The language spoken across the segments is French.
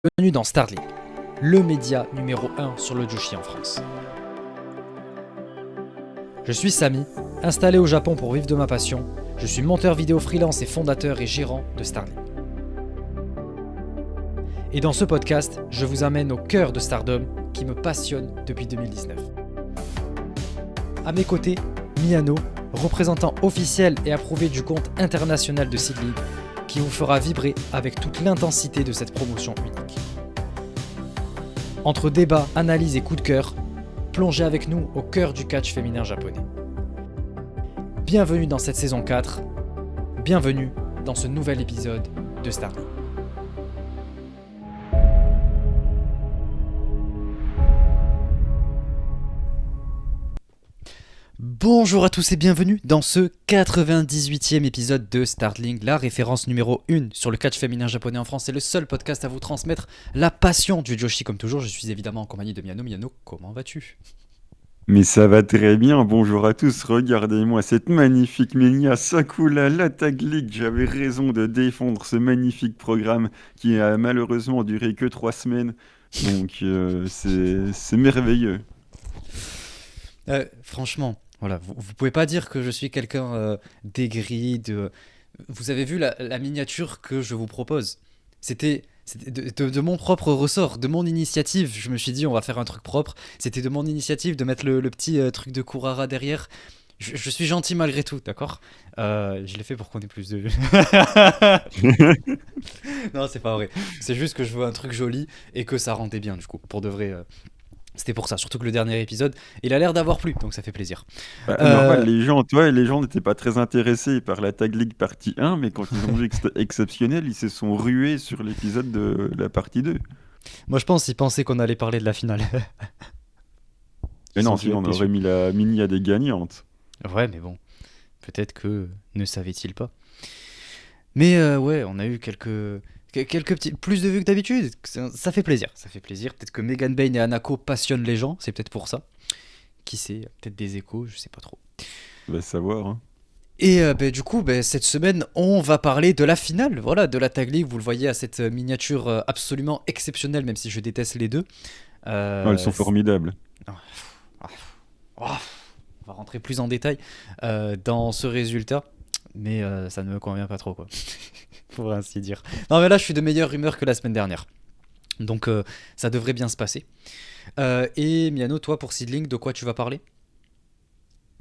Bienvenue dans Starling, le média numéro 1 sur le Joshi en France. Je suis Samy, installé au Japon pour vivre de ma passion. Je suis monteur vidéo freelance et fondateur et gérant de Starling. Et dans ce podcast, je vous amène au cœur de Stardom qui me passionne depuis 2019. À mes côtés, Miyano, représentant officiel et approuvé du compte international de Seed League, qui vous fera vibrer avec toute l'intensité de cette promotion unique. Entre débats, analyses et coups de cœur, plongez avec nous au cœur du catch féminin japonais. Bienvenue dans cette saison 4, bienvenue dans ce nouvel épisode de Starling. Bonjour à tous et bienvenue dans ce 98e épisode de Starling, la référence numéro 1 sur le catch féminin japonais en France. C'est le seul podcast à vous transmettre la passion du Joshi comme toujours. Je suis évidemment en compagnie de Miyano. Miyano, comment vas-tu ? Mais ça va très bien, bonjour à tous, regardez-moi cette magnifique Menia Sakula, la Tag League, j'avais raison de défendre ce magnifique programme qui a malheureusement duré que 3 semaines, donc c'est merveilleux. Franchement, voilà, vous pouvez pas dire que je suis quelqu'un d'aigri. Vous avez vu la miniature que je vous propose. C'était de mon propre ressort, de mon initiative. Je me suis dit, on va faire un truc propre. C'était de mon initiative de mettre le petit truc de Kurara derrière. Je suis gentil malgré tout, d'accord ? Je l'ai fait pour qu'on ait plus de... Non, c'est pas vrai. C'est juste que je veux un truc joli et que ça rendait bien, du coup. Pour de vrai, c'était pour ça. Surtout que le dernier épisode, il a l'air d'avoir plu, donc ça fait plaisir. Normal, les gens n'étaient pas très intéressés par la Tag League partie 1, mais quand ils ont vu que c'était exceptionnel, ils se sont rués sur l'épisode de la partie 2. Moi, je pense qu'ils pensaient qu'on allait parler de la finale. Mais Ils non, ont dû sinon être on aurait déçus. mis la Mini à des gagnantes. Ouais, mais bon, peut-être que ne savait-il pas. Mais ouais, on a eu quelques petits plus de vues que d'habitude. Ça fait plaisir, ça fait plaisir. Peut-être que Megan Bain et Hanako passionnent les gens, c'est peut-être pour ça. Qui sait, peut-être des échos, je sais pas trop. On va savoir, hein. Et du coup, cette semaine, on va parler de la finale, voilà, de la Tag League. Vous le voyez à cette miniature absolument exceptionnelle, même si je déteste les deux. Oh, elles sont C'est- formidables. Ah, ah, on va rentrer plus en détail dans ce résultat, mais ça ne me convient pas trop, quoi, pour ainsi dire. Non, mais là, je suis de meilleure humeur que la semaine dernière, donc ça devrait bien se passer. Et Miano, toi, pour Seedling, de quoi tu vas parler ?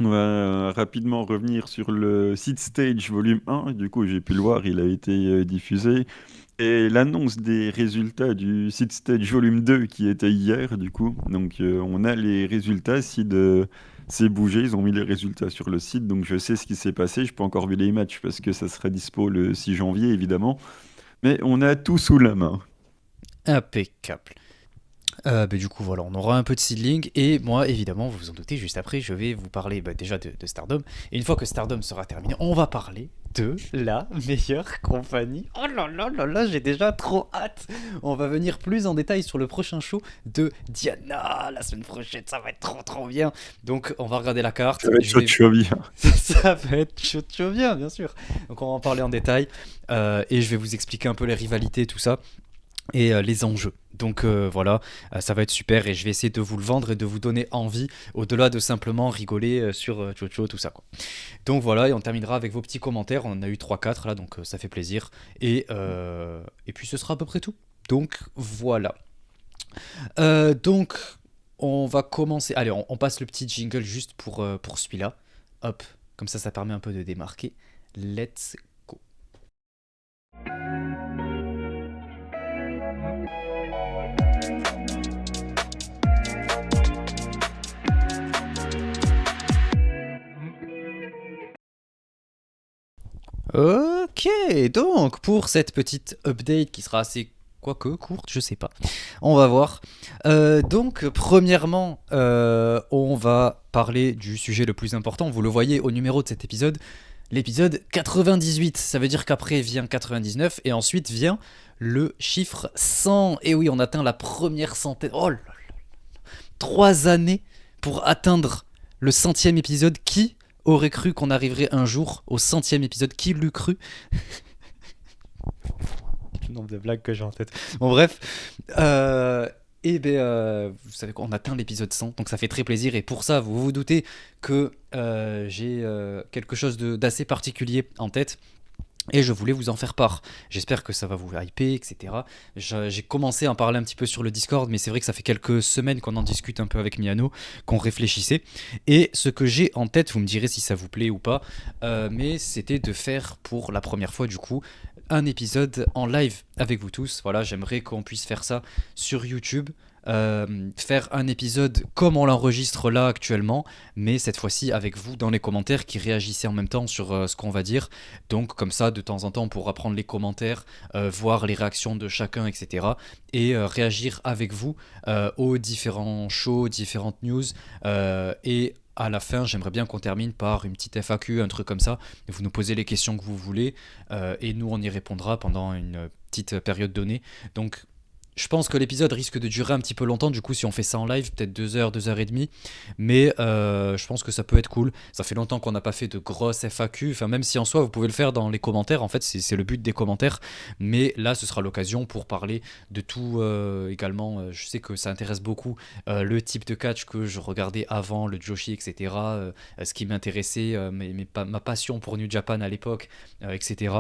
On va rapidement revenir sur le Seed Stage volume 1. Du coup, j'ai pu le voir, il a été diffusé. Et l'annonce des résultats du Seed Stage volume 2 qui était hier, du coup. Donc, on a les résultats. Seed s'est bougé, ils ont mis les résultats sur le site. Donc, je sais ce qui s'est passé. Je n'ai pas encore vu les matchs parce que ça sera dispo le 6 janvier, évidemment. Mais on a tout sous la main. Impeccable. Du coup, voilà, on aura un peu de seedling. Et moi, évidemment, vous vous en doutez, juste après, je vais vous parler déjà de Stardom. Et une fois que Stardom sera terminé, on va parler de la meilleure compagnie. Oh là là là là, j'ai déjà trop hâte. On va venir plus en détail sur le prochain show de Diana la semaine prochaine. Ça va être trop trop bien. Donc, on va regarder la carte. Ça va être chaud bien. Ça va être chaud bien, bien sûr. Donc, on va en parler en détail. Et je vais vous expliquer un peu les rivalités, tout ça. Et les enjeux. Donc voilà, ça va être super et je vais essayer de vous le vendre et de vous donner envie au-delà de simplement rigoler sur Jojo, tout ça, quoi. Donc voilà, et on terminera avec vos petits commentaires. On en a eu 3-4 là, donc ça fait plaisir. Et puis ce sera à peu près tout. Donc voilà. Donc on va commencer. Allez, on passe le petit jingle juste pour celui-là. Hop, comme ça permet un peu de démarquer. Let's go. Ok, donc pour cette petite update qui sera assez quoique courte, je sais pas, on va voir. Donc premièrement, on va parler du sujet le plus important. Vous le voyez au numéro de cet épisode, l'épisode 98. Ça veut dire qu'après vient 99 et ensuite vient le chiffre 100. Et oui, on atteint la première centaine. Oh là là, 3 années pour atteindre le 100e épisode. Qui aurait cru qu'on arriverait un jour au 100e épisode ? Qui l'eût cru ? le nombre de blagues que j'ai en tête. Bon, bref. Euh, et ben, vous savez quoi, on atteint l'épisode 100, donc ça fait très plaisir. Et pour ça, vous vous doutez que j'ai quelque chose d'assez particulier en tête. Et je voulais vous en faire part. J'espère que ça va vous hyper, etc. J'ai commencé à en parler un petit peu sur le Discord, mais c'est vrai que ça fait quelques semaines qu'on en discute un peu avec Miano, qu'on réfléchissait. Et ce que j'ai en tête, vous me direz si ça vous plaît ou pas, mais c'était de faire pour la première fois du coup un épisode en live avec vous tous. Voilà, j'aimerais qu'on puisse faire ça sur YouTube. Faire un épisode comme on l'enregistre là actuellement, mais cette fois-ci avec vous dans les commentaires qui réagissez en même temps sur ce qu'on va dire. Donc comme ça, de temps en temps, on pourra prendre les commentaires, voir les réactions de chacun, etc. Et réagir avec vous aux différents shows, différentes news. Et à la fin, j'aimerais bien qu'on termine par une petite FAQ, un truc comme ça. Vous nous posez les questions que vous voulez et nous, on y répondra pendant une petite période donnée. Donc je pense que l'épisode risque de durer un petit peu longtemps, du coup, si on fait ça en live, peut-être 2 heures, 2 heures et demie. Mais je pense que ça peut être cool. Ça fait longtemps qu'on n'a pas fait de grosses FAQ. Enfin, même si en soi, vous pouvez le faire dans les commentaires. En fait, c'est le but des commentaires. Mais là, ce sera l'occasion pour parler de tout également. Je sais que ça intéresse beaucoup le type de catch que je regardais avant, le Joshi, etc. Ce qui m'intéressait, ma passion pour New Japan à l'époque, etc.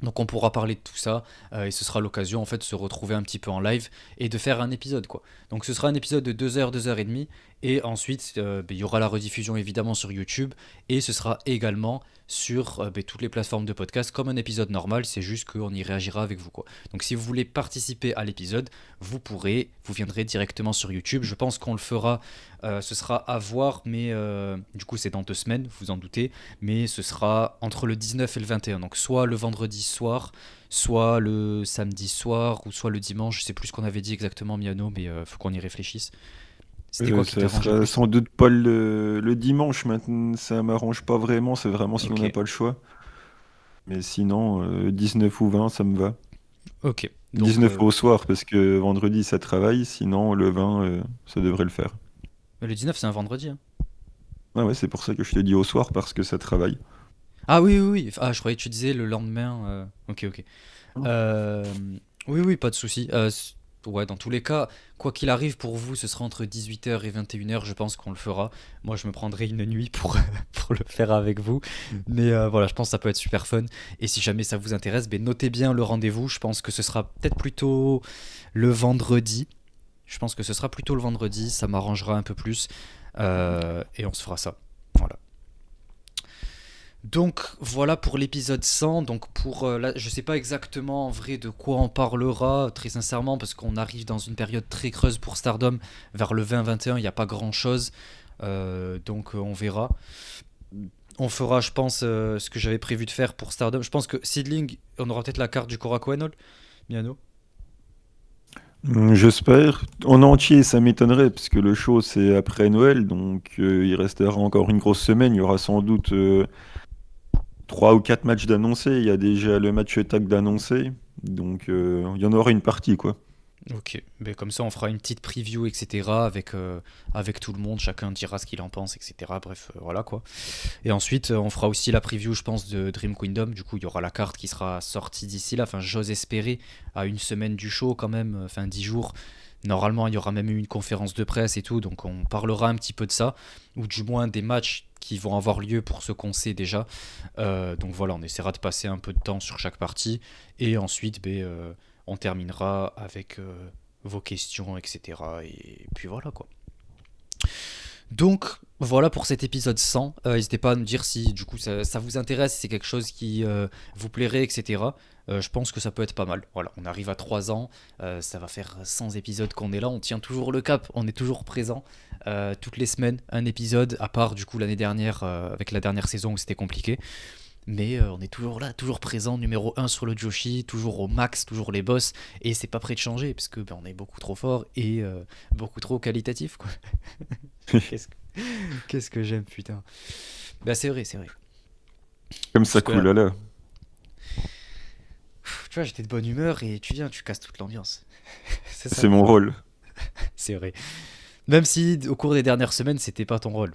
Donc on pourra parler de tout ça et ce sera l'occasion en fait de se retrouver un petit peu en live et de faire un épisode quoi. Donc ce sera un épisode de 2 heures, 2 heures et demie et ensuite il y aura la rediffusion évidemment sur YouTube et ce sera également sur toutes les plateformes de podcast comme un épisode normal, c'est juste qu'on y réagira avec vous quoi. Donc si vous voulez participer à l'épisode, vous viendrez directement sur YouTube. Je pense qu'on le fera, ce sera à voir mais du coup c'est dans 2 semaines, vous en doutez mais ce sera entre le 19 et le 21. Donc soit le vendredi soir, soit le samedi soir, ou soit le dimanche. Je sais plus ce qu'on avait dit exactement, Miano, mais faut qu'on y réfléchisse. C'était quoi qui Ça t'arrange le sera plus? sans doute pas le dimanche maintenant, ça m'arrange pas vraiment, c'est vraiment si on Ok, n'a pas le choix. Mais sinon, 19 ou 20, ça me va. ok. Donc 19 au soir, parce que vendredi, ça travaille, sinon le 20, ça devrait le faire. le 19 c'est un vendredi, hein. Ah ouais, c'est pour ça que je te dis au soir, parce que ça travaille. Ah oui, oui, oui. Ah, je croyais que tu disais le lendemain. Ok, ok. Euh, oui, oui, pas de souci. Ouais, dans tous les cas, quoi qu'il arrive pour vous, ce sera entre 18 h et 21 h. Je pense qu'on le fera. Moi, je me prendrai une nuit pour, pour le faire avec vous. Mais voilà, je pense que ça peut être super fun. Et si jamais ça vous intéresse, ben, notez bien le rendez-vous. Je pense que ce sera peut-être plutôt le vendredi. Je pense que ce sera plutôt le vendredi. Ça m'arrangera un peu plus. Et on se fera ça. Voilà. Donc voilà pour l'épisode 100. Donc pour là, je sais pas exactement en vrai de quoi on parlera très sincèrement parce qu'on arrive dans une période très creuse pour Stardom vers le 20-21. Il n'y a pas grand chose. Donc on verra. On fera, je pense, ce que j'avais prévu de faire pour Stardom. Je pense que Seedling, on aura peut-être la carte du Korakuen Hall, Miano. J'espère. En entier, ça m'étonnerait, parce que le show, c'est après Noël, donc il restera encore une grosse semaine. Il y aura sans doute 3 ou 4 matchs d'annoncés. Il y a déjà le match tag d'annoncé, donc il y en aura une partie, quoi. Ok, ben comme ça on fera une petite preview, etc. Avec tout le monde, chacun dira ce qu'il en pense, etc. Bref, voilà quoi. Et ensuite, on fera aussi la preview, je pense, de Dream Kingdom. Du coup, il y aura la carte qui sera sortie d'ici là. Enfin, j'ose espérer à une semaine du show quand même, enfin 10 jours. Normalement, il y aura même eu une conférence de presse et tout, donc on parlera un petit peu de ça, ou du moins des matchs qui vont avoir lieu pour ce qu'on sait déjà. Donc voilà, on essaiera de passer un peu de temps sur chaque partie, et ensuite, on terminera avec vos questions, etc. Et puis voilà quoi. Donc voilà pour cet épisode 100. N'hésitez pas à nous dire si du coup ça vous intéresse, si c'est quelque chose qui vous plairait, etc. Je pense que ça peut être pas mal. Voilà, on arrive à 3 ans, ça va faire 100 épisodes qu'on est là, on tient toujours le cap, on est toujours présent. Toutes les semaines, un épisode, à part du coup l'année dernière, avec la dernière saison où c'était compliqué. Mais on est toujours là, toujours présent, numéro 1 sur le Joshi, toujours au max, toujours les boss, et c'est pas prêt de changer, parce que on est beaucoup trop fort et beaucoup trop qualitatif, quoi. Qu'est-ce que, qu'est-ce que j'aime, putain. Bah c'est vrai, c'est vrai. Comme ça Jusque là, coule là. tu vois, j'étais de bonne humeur et tu viens, tu casses toute l'ambiance. C'est ça C'est le mon problème. rôle. C'est vrai. Même si au cours des dernières semaines, c'était pas ton rôle,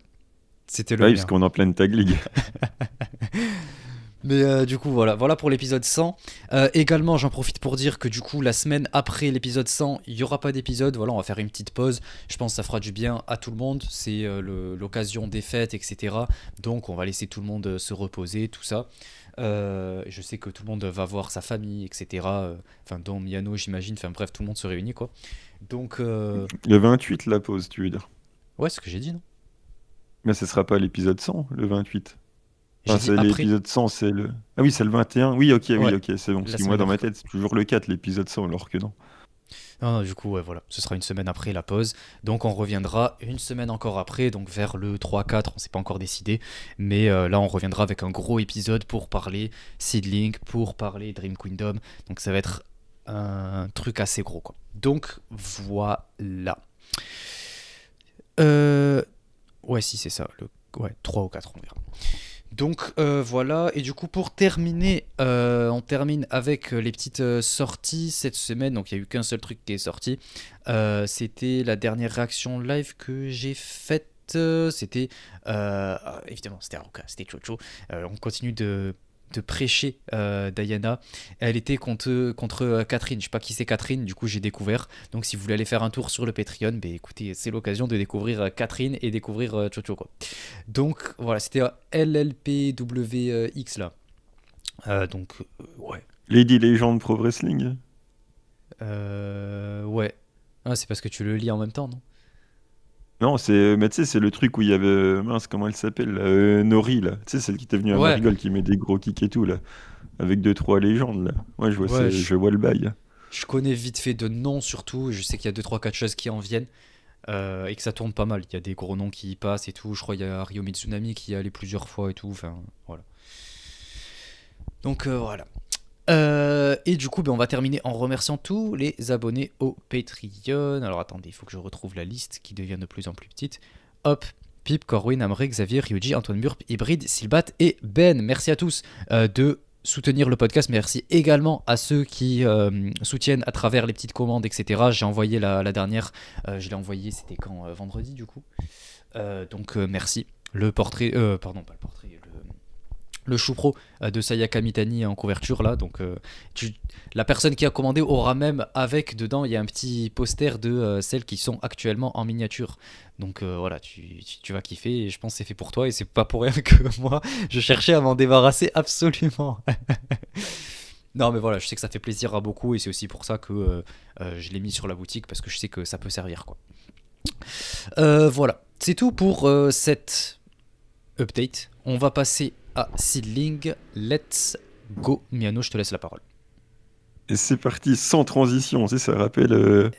c'était le Ouais, parce mien. qu'on est en pleine tag league. Mais du coup, voilà pour l'épisode 100. Également, j'en profite pour dire que du coup, la semaine après l'épisode 100, il n'y aura pas d'épisode. Voilà, on va faire une petite pause. Je pense que ça fera du bien à tout le monde. C'est l'occasion des fêtes, etc. Donc, on va laisser tout le monde se reposer, tout ça. Je sais que tout le monde va voir sa famille, etc. Enfin, dont Miano, j'imagine. Enfin, bref, tout le monde se réunit, quoi. Donc, Le 28, la pause, tu veux dire. ouais, c'est ce que j'ai dit, non? Mais ce sera pas l'épisode 100, le 28. J'ai Enfin, dit c'est après. l'épisode 100, c'est le... Ah oui, c'est le 21. Oui, Ouais, ok, c'est bon. Parce la que moi, semaine dans ma après, quoi. tête, c'est toujours le 4, l'épisode 100, alors que non. Non, non, du coup, ouais, voilà, ce sera une semaine après la pause. Donc on reviendra une semaine encore après, donc vers le 3-4, on s'est pas encore décidé. Mais là, on reviendra avec un gros épisode pour parler Seedling, pour parler Dream Kingdom. Donc ça va être un truc assez gros, quoi. Donc voilà. Euh... Ouais, si, c'est ça. Ouais, 3 ou 4, on verra. Donc voilà, et du coup pour terminer, on termine avec les petites sorties cette semaine. Donc il n'y a eu qu'un seul truc qui est sorti. C'était la dernière réaction live que j'ai faite. C'était évidemment c'était Aruka, c'était Chocho. On continue de prêcher Diana. Elle était contre Catherine. Je sais pas qui c'est Catherine, du coup j'ai découvert. Donc si vous voulez aller faire un tour sur le Patreon, ben écoutez, c'est l'occasion de découvrir Catherine et découvrir Chocho, quoi. Donc voilà, c'était LLPWX là. Donc ouais. Lady Legend Pro Wrestling. Ouais. Ah, c'est parce que tu le lis en même temps, non? Non, mais tu sais, c'est le truc où il y avait, mince, comment elle s'appelle, là, Nori, là. Tu sais, celle qui était venue à Ouais. Marigol, qui met des gros kicks et tout, là. Avec deux, trois légendes, là. Ouais, Ouais, je vois le bail. je connais vite fait de noms surtout. Je sais qu'il y a 2 3 catcheuses qui en viennent. Et que ça tourne pas mal. Il y a des gros noms qui y passent et tout. Je crois qu'il y a Ryo Mitsunami qui y est allé plusieurs fois et tout. Enfin, voilà. Donc voilà. Et du coup, ben, on va terminer en remerciant tous les abonnés au Patreon. Alors attendez, il faut que je retrouve la liste qui devient de plus en plus petite. Hop, Pip, Corwin, Amré, Xavier, Ryuji, Antoine Burp, Hybride, Silbat et Ben. Merci à tous de soutenir le podcast. Merci également à ceux qui soutiennent à travers les petites commandes, etc. J'ai envoyé la dernière, je l'ai envoyé, c'était quand vendredi du coup. Donc merci. Le portrait, pardon, pas le portrait, le chou-pro de Sayaka Mitani en couverture là. Donc la personne qui a commandé aura même avec dedans, il y a un petit poster de celles qui sont actuellement en miniature. Donc voilà, tu vas kiffer et je pense que c'est fait pour toi et c'est pas pour rien que moi je cherchais à m'en débarrasser absolument. Non mais voilà, je sais que ça fait plaisir à beaucoup et c'est aussi pour ça que je l'ai mis sur la boutique parce que je sais que ça peut servir, quoi. Voilà, c'est tout pour cette update. On va passer à Seedling. Let's go. Miano, je te laisse la parole. Et c'est parti, sans transition. Tu sais, ça rappelle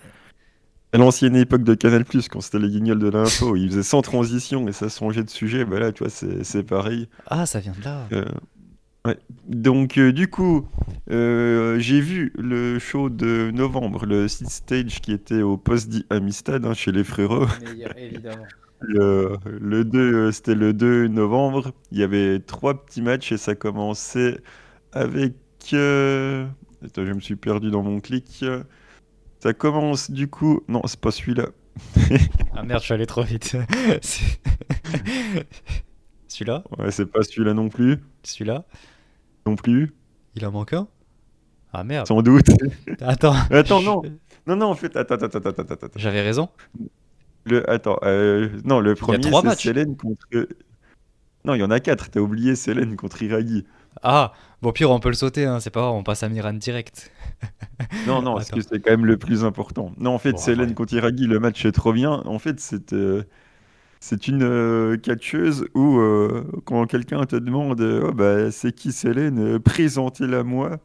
à l'ancienne époque de Canal+, quand c'était les guignols de l'info. Ils faisaient sans transition et ça changeait de sujet. Bah là, tu vois, c'est pareil. Ah, ça vient de là. Euh, ouais. Donc, du coup, j'ai vu le show de novembre, le Seed Stage qui était au Poste dit Amistad, hein, chez les frérots. Meilleur, évidemment. Le 2, c'était le 2 novembre. Il y avait 3 petits matchs et ça commençait avec. Attends, je me suis perdu dans mon clic. Ça commence du coup. Non, c'est pas celui-là. Ah merde, je suis allé trop vite. C'est- Celui-là? Ouais, c'est pas celui-là non plus. Celui-là? Non plus. Il en manque un? Ah merde. Sans doute. Attends, Attends, non. Non, non, en fait, attends. j'avais raison. Attends, non, le Il y a premier, 3 matchs. Selene contre. Non, il y en a 4. T'as oublié Selene contre Iragi. Ah, bon, pire, on peut le sauter, hein, c'est pas grave, on passe à Miran direct. Non, non, parce que Attends. c'est quand même le plus important. Non, en fait, Bon, attends. Selene contre Iragi, le match est trop bien. En fait, c'est une catcheuse où quand quelqu'un te demande oh, bah, c'est qui Selene, présentez-la moi.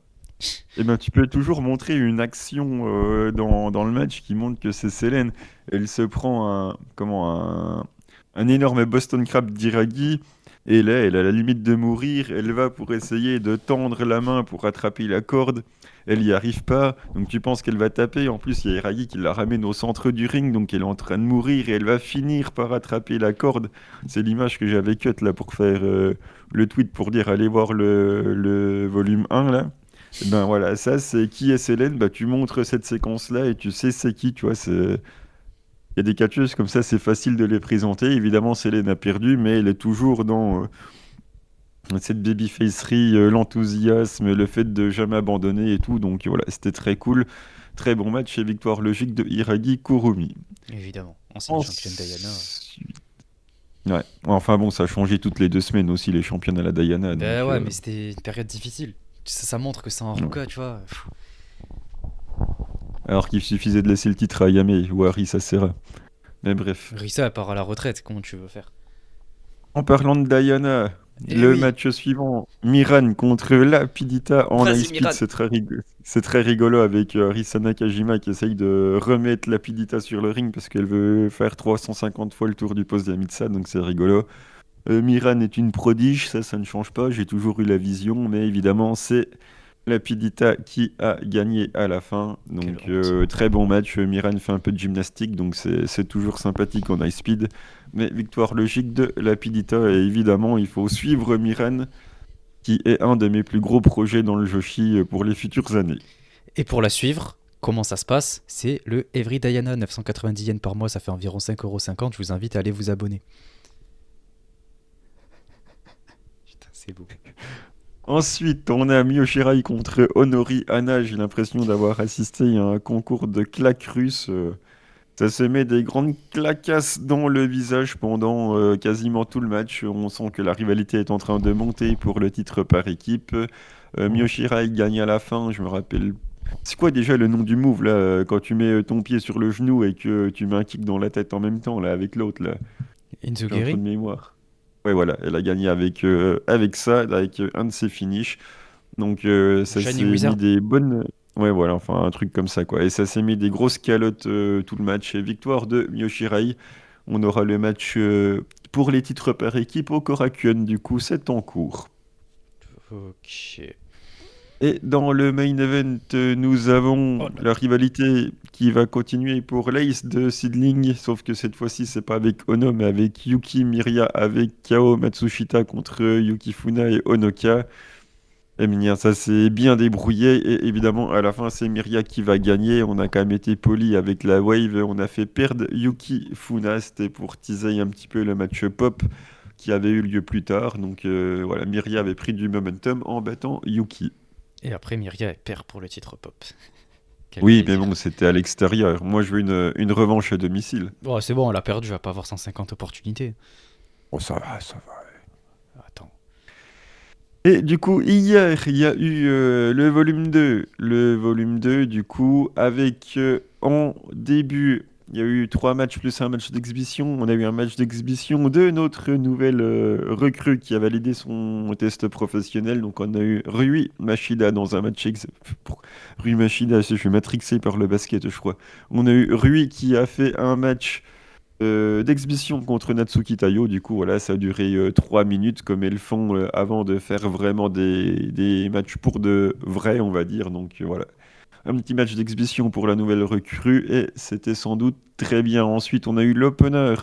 Eh ben, tu peux toujours montrer une action dans le match qui montre que c'est Selene. Elle se prend un énorme Boston Crab d'Iragi. Et là, elle a la limite de mourir. Elle va pour essayer de tendre la main pour attraper la corde. Elle n'y arrive pas. Donc tu penses qu'elle va taper. En plus, il y a Iragi qui la ramène au centre du ring. Donc elle est en train de mourir et elle va finir par attraper la corde. C'est l'image que j'avais cut là pour faire le tweet pour dire allez voir le volume 1 là. Et ben voilà, ça c'est qui est Selene. Bah, tu montres cette séquence-là et tu sais c'est qui. Tu vois, il y a des catcheuses comme ça, c'est facile de les présenter. Évidemment, Selene a perdu, mais elle est toujours cette babyfacerie, l'enthousiasme, le fait de jamais abandonner et tout. Donc voilà, c'était très cool. Très bon match et victoire logique de Hiragi Kurumi. Évidemment, ancienne championne Diana. Ensuite... Ouais. Enfin bon, ça a changé toutes les 2 semaines aussi les championnats à la Diana. Ben Donc, ouais, mais c'était une période difficile. Ça montre que c'est un ouais. Ruka, tu vois. Alors qu'il suffisait de laisser le titre à Yame ou à Risa Serra. Mais bref. Rissa, elle part à la retraite, comment tu veux faire? En parlant de Diana, Eh le oui, match suivant, Miran contre Lapidita en high vas-y speed, Miran. c'est très rigolo avec Risa Nakajima qui essaye de remettre Lapidita sur le ring parce qu'elle veut faire 350 fois le tour du poste d'Amitsa, donc c'est rigolo. Miran est une prodige, ça ne change pas, j'ai toujours eu la vision, mais évidemment c'est Lapidita qui a gagné à la fin. Quelle Donc honte. très bon match. Miran fait un peu de gymnastique, donc c'est toujours sympathique en high speed. Mais victoire logique de Lapidita. Et évidemment, il faut suivre Miran, qui est un de mes plus gros projets dans le Joshi pour les futures années. Et pour la suivre, comment ça se passe? C'est le Every Diana, 990 yens par mois, ça fait environ 5,50 €. Je vous invite à aller vous abonner. Putain, c'est beau. Ensuite, on a Miyoshirai contre Honori Hana. J'ai l'impression d'avoir assisté à un concours de claques russes. Ça se met des grandes claquasses dans le visage pendant quasiment tout le match. On sent que la rivalité est en train de monter pour le titre par équipe. Miyoshirai gagne à la fin, je me rappelle. C'est quoi déjà le nom du move là, quand tu mets ton pied sur le genou et que tu mets un kick dans la tête en même temps là avec l'autre là. J'ai un trou Inzuguri? de mémoire. Ouais voilà, elle a gagné avec ça, avec un de ses finishes. Donc ça Shining s'est mis Wizard? des bonnes. Ouais, voilà, enfin un truc comme ça, quoi. Et ça s'est mis des grosses calottes tout le match. Et victoire de Miyoshirai. On aura le match pour les titres par équipe au Korakuen, du coup, c'est en cours. Ok. Et dans le main event, nous avons Oh là la là. rivalité qui va continuer pour l'Ace de Seedling, sauf que cette fois-ci, c'est pas avec Ono, mais avec Yuki Miria, avec Kao Matsushita contre Yuki Funa et Onoka. Eh bien, ça s'est bien débrouillé et évidemment à la fin c'est Miria qui va gagner. On a quand même été poli avec la wave, on a fait perdre Yuki Funa, c'était pour teaser un petit peu le match pop qui avait eu lieu plus tard. Donc voilà, Miria avait pris du momentum en battant Yuki. Et après, Myria, elle perd pour le titre pop. Quel Oui, mais bon, plaisir. c'était à l'extérieur. Moi, je veux une revanche à domicile. Bon, c'est bon, elle a perdu, elle va pas avoir 150 opportunités. Oh, ça va, ça va. Attends. Et du coup, hier, il y a eu le volume 2. Le volume 2, du coup, avec en début, il y a eu 3 matchs plus un match d'exhibition. On a eu un match d'exhibition de notre nouvelle recrue qui a validé son test professionnel. Donc, on a eu Rui Machida dans un match. Rui Machida, je suis matrixé par le basket, je crois. On a eu Rui qui a fait un match d'exhibition contre Natsuki Tayo. Du coup, voilà, ça a duré 3 minutes comme elles font avant de faire vraiment des matchs pour de vrai, on va dire. Donc voilà, un petit match d'exhibition pour la nouvelle recrue et c'était sans doute très bien. Ensuite, on a eu l'opener.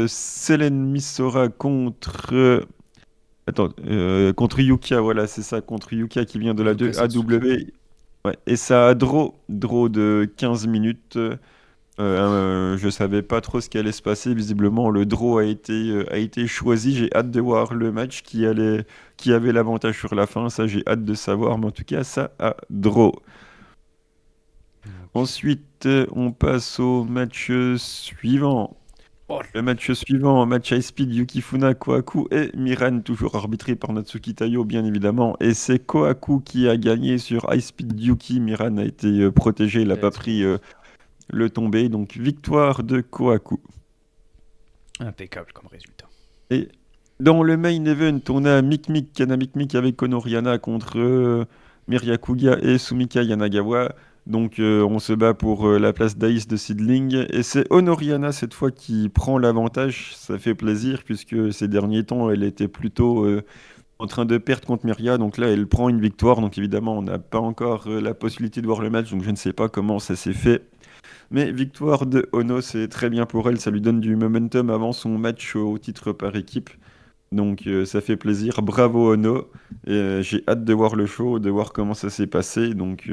Selen Misora contre... attends, contre Yukia, voilà, c'est ça, contre Yukia qui vient de la Yuka 2AW. Satsuki. Ouais, et ça a draw de 15 minutes. Je savais pas trop ce qui allait se passer. Visiblement, le draw a été choisi. J'ai hâte de voir le match qui avait l'avantage sur la fin. Ça, j'ai hâte de savoir. Mais en tout cas, ça a draw. Ok. Ensuite, on passe au match suivant. Oh, Le match suivant, match high speed, Yukifuna, Kohaku et Miran, toujours arbitré par Natsuki Tayo, bien évidemment. Et c'est Kohaku qui a gagné sur high speed Yuki. Miran a été protégé, il n'a pas let's pris go. le tombé. Donc, victoire de Kohaku. Impeccable comme résultat. Et dans le main event, on a Mikmik, Kana Mikmik avec Honoriana contre Miria Kuga et Sumika Yanagawa. Donc on se bat pour la place d'Ace de Seedling. Et c'est Honoriana cette fois qui prend l'avantage. Ça fait plaisir puisque ces derniers temps, elle était plutôt en train de perdre contre Miria. Donc là, elle prend une victoire. Donc évidemment, on n'a pas encore la possibilité de voir le match. Donc je ne sais pas comment ça s'est fait. Mais victoire de Ono, c'est très bien pour elle, ça lui donne du momentum avant son match au titre par équipe. Donc ça fait plaisir, bravo Ono. Et, j'ai hâte de voir le show, de voir comment ça s'est passé. Donc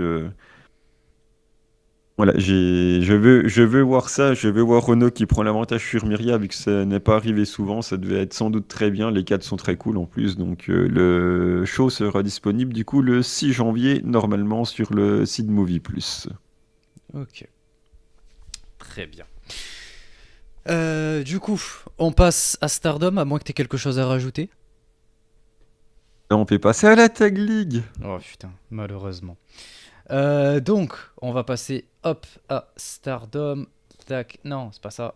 Voilà, je veux voir ça, je veux voir Renault qui prend l'avantage sur Myria, vu que ça n'est pas arrivé souvent, ça devait être sans doute très bien, les 4 sont très cool en plus, donc le show sera disponible du coup le 6 janvier, normalement sur le site Movie Plus. Ok, très bien. Du coup, on passe à Stardom, à moins que tu aies quelque chose à rajouter. Là, on peut passer à la Tag League. Oh putain, malheureusement. Donc, on va passer hop à Stardom. Tac, non, c'est pas ça.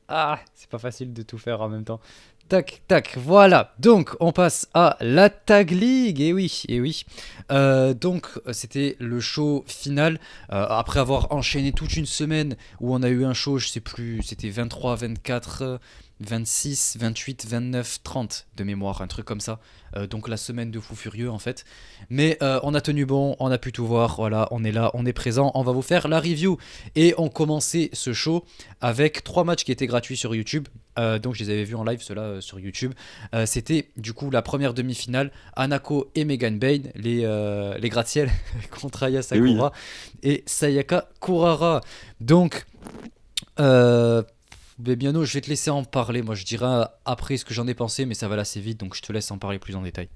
Ah, c'est pas facile de tout faire en même temps. Tac, tac, voilà. Donc, on passe à la Tag League. Et oui, et oui. C'était le show final. Après avoir enchaîné toute une semaine où on a eu un show, je sais plus, c'était 23, 24, 26, 28, 29, 30 de mémoire, un truc comme ça. Donc, la semaine de fou furieux, en fait. Mais on a tenu bon, on a pu tout voir. Voilà, on est là, on est présent. On va vous faire la review. Et on commençait ce show avec 3 matchs qui étaient gratuits sur YouTube. Donc je les avais vus en live, ceux-là sur YouTube. C'était du coup la première demi-finale, Hanako et Megan Bain, les gratte-ciel contre Aya Et oui, Sakura et Sayaka Kurara. Donc, euh, Biano, je vais te laisser en parler. Moi, je dirai après ce que j'en ai pensé, mais ça va aller assez vite, donc je te laisse en parler plus en détail.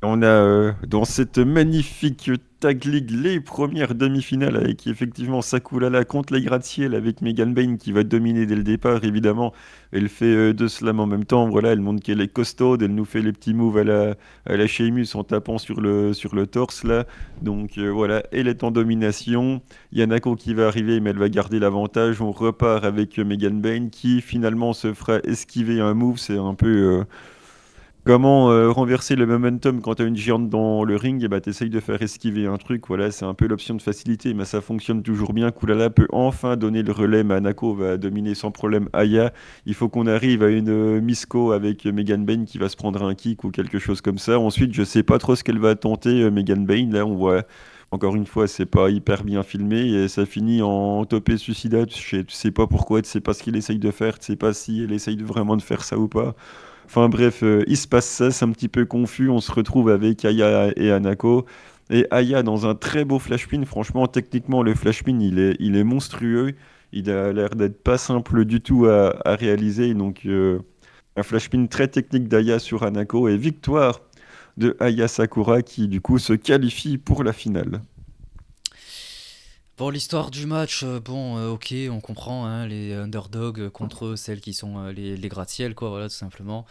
on a dans cette magnifique Tag League les premières demi-finales avec effectivement Sakulala contre les gratte-ciel avec Megan Bain qui va dominer dès le départ évidemment. Elle fait deux slams en même temps, voilà, elle montre qu'elle est costaude, elle nous fait les petits moves à la Sheamus en tapant sur le torse là. Donc voilà, elle est en domination. Yanako qui va arriver mais elle va garder l'avantage. On repart avec Megan Bain qui finalement se fera esquiver un move, c'est un peu... comment renverser le momentum quand tu as une géante dans le ring, et bah t'essayes de faire esquiver un truc, voilà, c'est un peu l'option de facilité, mais ça fonctionne toujours bien. Kulala peut enfin donner le relais, mais Anako va dominer sans problème Aya. Il faut qu'on arrive à une Misco avec Megan Bain qui va se prendre un kick ou quelque chose comme ça. Ensuite, je sais pas trop ce qu'elle va tenter, Megan Bain. Là, on voit, encore une fois, c'est pas hyper bien filmé et ça finit en topé suicidaire. Tu sais pas pourquoi, tu sais pas ce qu'il essaye de faire, tu sais pas si elle essaye vraiment de faire ça ou pas. Enfin bref, il se passe ça, c'est un petit peu confus. On se retrouve avec Aya et Anako. Et Aya dans un très beau flash pin. Franchement, techniquement, le flash pin, il est monstrueux. Il a l'air d'être pas simple du tout à réaliser. Donc, un flash pin très technique d'Aya sur Anako. Et victoire de Aya Sakura qui, du coup, se qualifie pour la finale. Bon, l'histoire du match, bon, ok, on comprend, hein, les underdogs contre celles qui sont les gratte-ciel, quoi, voilà, tout simplement.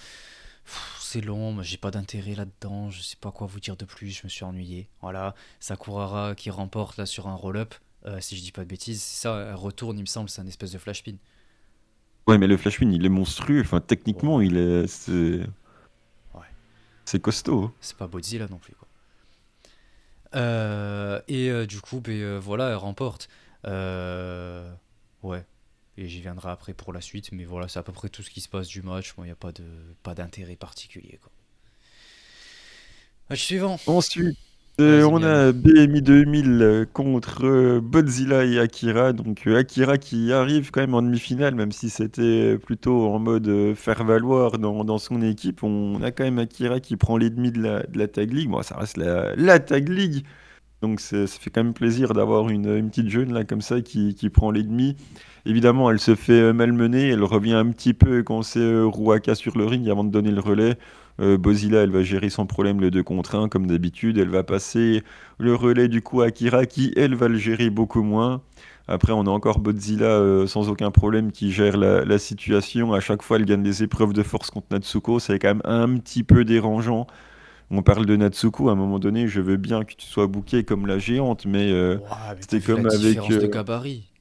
C'est long, mais j'ai pas d'intérêt là-dedans, je sais pas quoi vous dire de plus, je me suis ennuyé. Voilà, Sakurara qui remporte là sur un roll-up, si je dis pas de bêtises, c'est ça, elle retourne, il me semble, c'est un espèce de flash pin. Ouais, mais le flash pin, il est monstrueux. Enfin, Bon, techniquement, c'est ouais, c'est costaud. c'est pas Godzilla non plus, quoi. Du coup, voilà, elle remporte. Euh, ouais, et j'y viendrai après pour la suite, mais voilà, c'est à peu près tout ce qui se passe du match. Moi, il n'y a pas d'intérêt particulier, quoi. Match suivant. Ensuite, Vas-y, on Miano. a BMI 2000 contre Godzilla et Akira. Donc Akira qui arrive quand même en demi-finale, même si c'était plutôt en mode faire valoir dans son équipe. On a quand même Akira qui prend les demi de la Tag League. Bon, ça reste la Tag League. Donc ça fait quand même plaisir d'avoir une petite jeune là comme ça qui prend les demi. Évidemment, elle se fait malmener, elle revient un petit peu quand c'est Ruaka sur le ring avant de donner le relais. Bozilla, elle va gérer sans problème le 2 contre 1 comme d'habitude. Elle va passer le relais du coup à Akira qui, elle, va le gérer beaucoup moins. Après, on a encore Bozilla sans aucun problème qui gère la situation. À chaque fois, elle gagne des épreuves de force contre Natsuko. C'est quand même un petit peu dérangeant. On parle de Natsuko, à un moment donné, je veux bien que tu sois booké comme la géante, mais Ouah, mais t'as c'était vu la comme avec... différence de gabarit?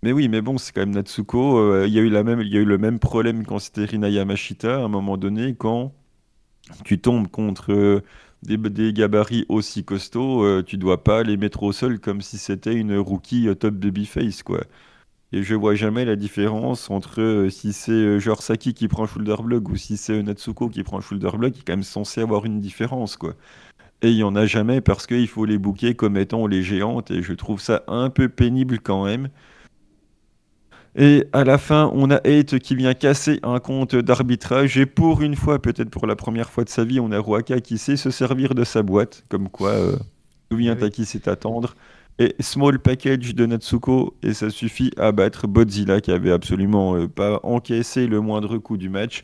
Mais oui, mais bon, c'est quand même Natsuko. Il y a eu le même problème quand c'était Rina Yamashita, à un moment donné, quand tu tombes contre des gabarits aussi costauds, tu dois pas les mettre au sol comme si c'était une rookie top babyface, quoi. Et je vois jamais la différence entre si c'est genre Saki qui prend shoulder block ou si c'est Natsuko qui prend shoulder block, qui est quand même censé avoir une différence, quoi. Et il y en a jamais parce qu'il faut les booker comme étant les géantes et je trouve ça un peu pénible quand même. Et à la fin, on a Eight qui vient casser un compte d'arbitrage et pour une fois, peut-être pour la première fois de sa vie, on a Ruaka qui sait se servir de sa boîte, comme quoi, Eh souviens-toi oui. qui sait attendre. et small package de Natsuko et ça suffit à battre Godzilla qui avait absolument pas encaissé le moindre coup du match.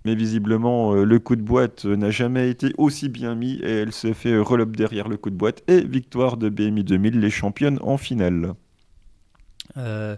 Mais visiblement, le coup de boîte n'a jamais été aussi bien mis et elle se fait roll-up derrière le coup de boîte. Et victoire de BMI 2000, les championnes en finale. Euh,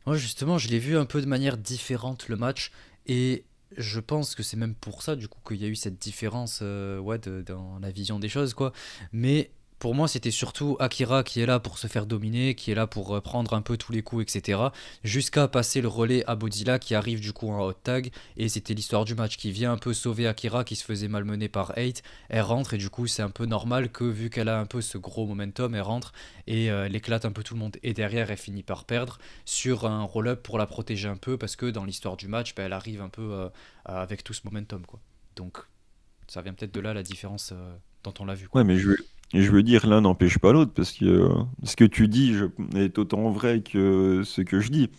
Moi, justement, je l'ai vu un peu de manière différente le match et je pense que c'est même pour ça, du coup, qu'il y a eu cette différence ouais, dans la vision des choses, quoi. Mais pour moi, c'était surtout Akira qui est là pour se faire dominer, qui est là pour prendre un peu tous les coups, etc. Jusqu'à passer le relais à Godzilla qui arrive du coup en hot tag. Et c'était l'histoire du match qui vient un peu sauver Akira qui se faisait malmener par 8. Elle rentre et du coup, c'est un peu normal que vu qu'elle a un peu ce gros momentum, elle rentre et elle éclate un peu tout le monde. Et derrière, elle finit par perdre sur un roll-up pour la protéger un peu parce que dans l'histoire du match, ben, elle arrive un peu avec tout ce momentum, quoi. Donc, ça vient peut-être de là la différence dont on l'a vu, Ouais, quoi. mais je veux dire, l'un n'empêche pas l'autre parce que ce que tu dis est autant vrai que ce que je dis.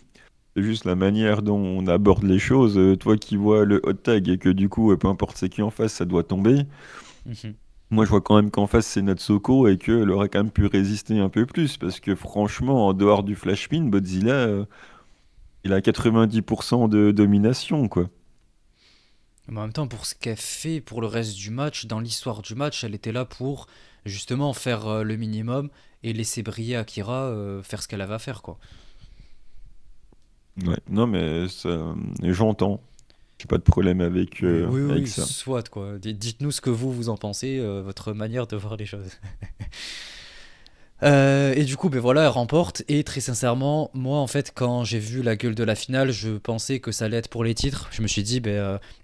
C'est juste la manière dont on aborde les choses. Toi qui vois le hot tag et que du coup, peu importe c'est qui en face, ça doit tomber. Mhm. Moi, je vois quand même qu'en face, c'est Natsuko et qu'elle aurait quand même pu résister un peu plus. Parce que franchement, en dehors du flash pin, Godzilla, il a 90% de domination, quoi. Mais en même temps, pour ce qu'elle fait pour le reste du match, dans l'histoire du match, elle était là pour justement faire le minimum et laisser briller Akira faire ce qu'elle avait à faire, quoi. Ouais. Non, mais j'entends. J'ai pas de problème Oui, oui, avec oui, ça. soit quoi. Dites-nous ce que vous en pensez, votre manière de voir les choses. Et du coup, ben voilà, elle remporte. Et très sincèrement, moi, en fait, quand j'ai vu la gueule de la finale, je pensais que ça allait être pour les titres. Je me suis dit,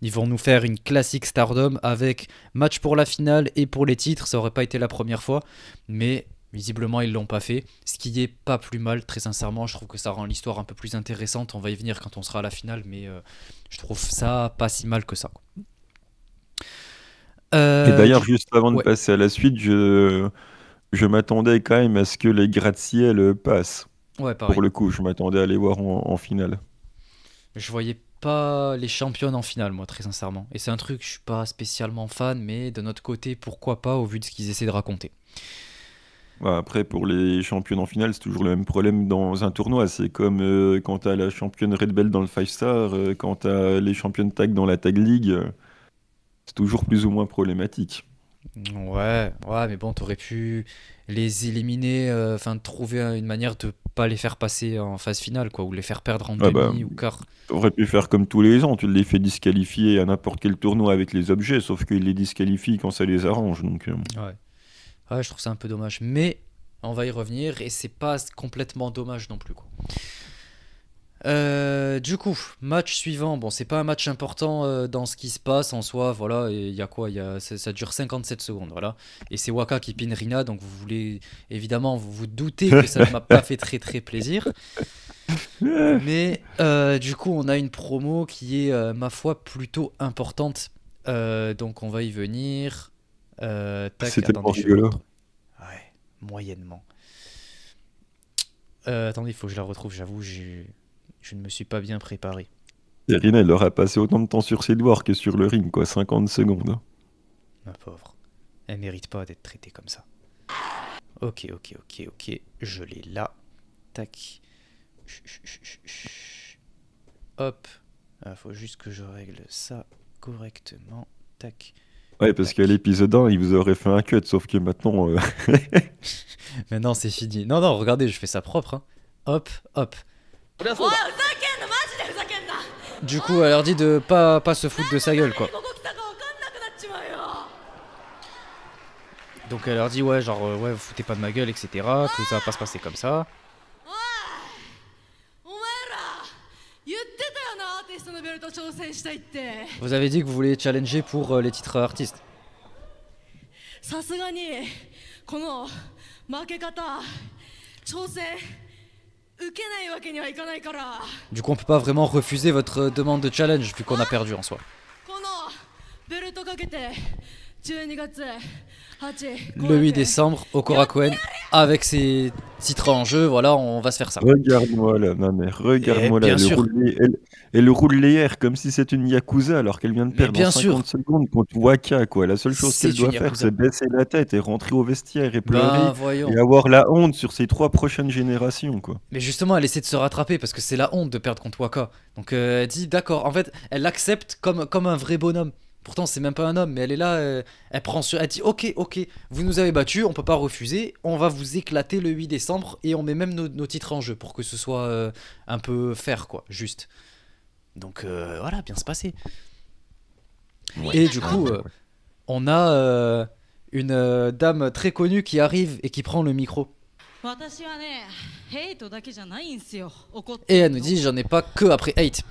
ils vont nous faire une classique Stardom avec match pour la finale et pour les titres. Ça aurait pas été la première fois, mais visiblement, ils l'ont pas fait. Ce qui est pas plus mal, très sincèrement. Je trouve que ça rend l'histoire un peu plus intéressante. On va y venir quand on sera à la finale, mais je trouve ça pas si mal que ça, quoi. Et d'ailleurs, Du juste avant de ouais, passer à la suite, je m'attendais quand même à ce que les gratte-ciel passent. ouais, Pour pareil. le coup, je m'attendais à les voir en finale. Je voyais pas les championnes en finale, moi, très sincèrement. Et c'est un truc, je suis pas spécialement fan, mais de notre côté, pourquoi pas, au vu de ce qu'ils essaient de raconter. Ouais, après, pour les championnes en finale, c'est toujours le même problème dans un tournoi. C'est comme quand t'as la championne Red Belt dans le Five Star, quand t'as les championnes tag dans la Tag League, c'est toujours plus ou moins problématique. Ouais, ouais, mais bon, t'aurais pu les éliminer, enfin, trouver une manière de pas les faire passer en phase finale, quoi, ou les faire perdre en Ah bah, demi ou quart. t'aurais pu faire comme tous les ans, tu les fais disqualifier à n'importe quel tournoi avec les objets, sauf qu'ils les disqualifient quand ça les arrange. Donc, Ouais. Ouais, je trouve ça un peu dommage. Mais on va y revenir, et c'est pas complètement dommage non plus, quoi. Du coup, match suivant. Bon, c'est pas un match important dans ce qui se passe en soi. Voilà, et il y a quoi? Ça dure 57 secondes. Voilà. Et c'est Waka qui pin Rina. Donc vous voulez, évidemment, vous vous doutez que ça ne m'a pas fait très très plaisir. Mais du coup, on a une promo qui est, ma foi, plutôt importante. Donc on va y venir. Tac, c'est attendez, tellement je vais la rigolo. retrouver. Ouais, moyennement. Attendez, il faut que je la retrouve. J'avoue, je ne me suis pas bien préparé. Irina, elle aura passé autant de temps sur ses devoirs que sur le ring, quoi, 50 secondes. Ma pauvre. Elle mérite pas d'être traitée comme ça. Ok, ok, ok, ok. Je l'ai là. Tac. Hop. Faut juste que je règle ça correctement. Tac. Ouais, parce qu'à Tac. l'épisode 1, il vous aurait fait un cut, sauf que maintenant, Maintenant c'est fini. Non, non, regardez, je fais ça propre, hein. Hop, hop. Du coup, elle leur dit de pas se foutre de sa gueule, quoi. Donc elle leur dit, ouais, genre, ouais, vous foutez pas de ma gueule, etc. Que ça va pas se passer comme ça. Vous avez dit que vous voulez challenger pour les titres artistes. Du coup, on peut pas vraiment refuser votre demande de challenge vu qu'on a perdu en soi. le 8 décembre au Korakuen avec ses titres en jeu. Voilà, on va se faire ça. Regarde-moi là, non mais Et regarde-moi là, bien sûr, elle roule les airs comme si c'était une Yakuza alors qu'elle vient de mais perdre en bien 50 sûr, secondes contre Waka quoi. La seule chose qu'elle c'est une doit faire Yakuza. c'est baisser la tête et rentrer au vestiaire et Ben pleurer et voyons. avoir la honte sur ses 3 prochaines générations quoi. Mais justement, elle essaie de se rattraper parce que c'est la honte de perdre contre Waka. Donc elle dit d'accord. En fait, elle l'accepte comme un vrai bonhomme. Pourtant, c'est même pas un homme, mais elle est là. Elle prend sur. Elle dit ok, ok, vous nous avez battus, on peut pas refuser. On va vous éclater le 8 décembre et on met même nos titres en jeu pour que ce soit un peu fair, quoi, juste. Donc voilà, bien se passer. Ouais, Et du ah coup, ouais, ouais. on a une dame très connue qui arrive et qui prend le micro. 私はね、ヘイトだけじゃないんすよ。怒っ Et て elle ん nous の。 dit j'en ai pas que après hate.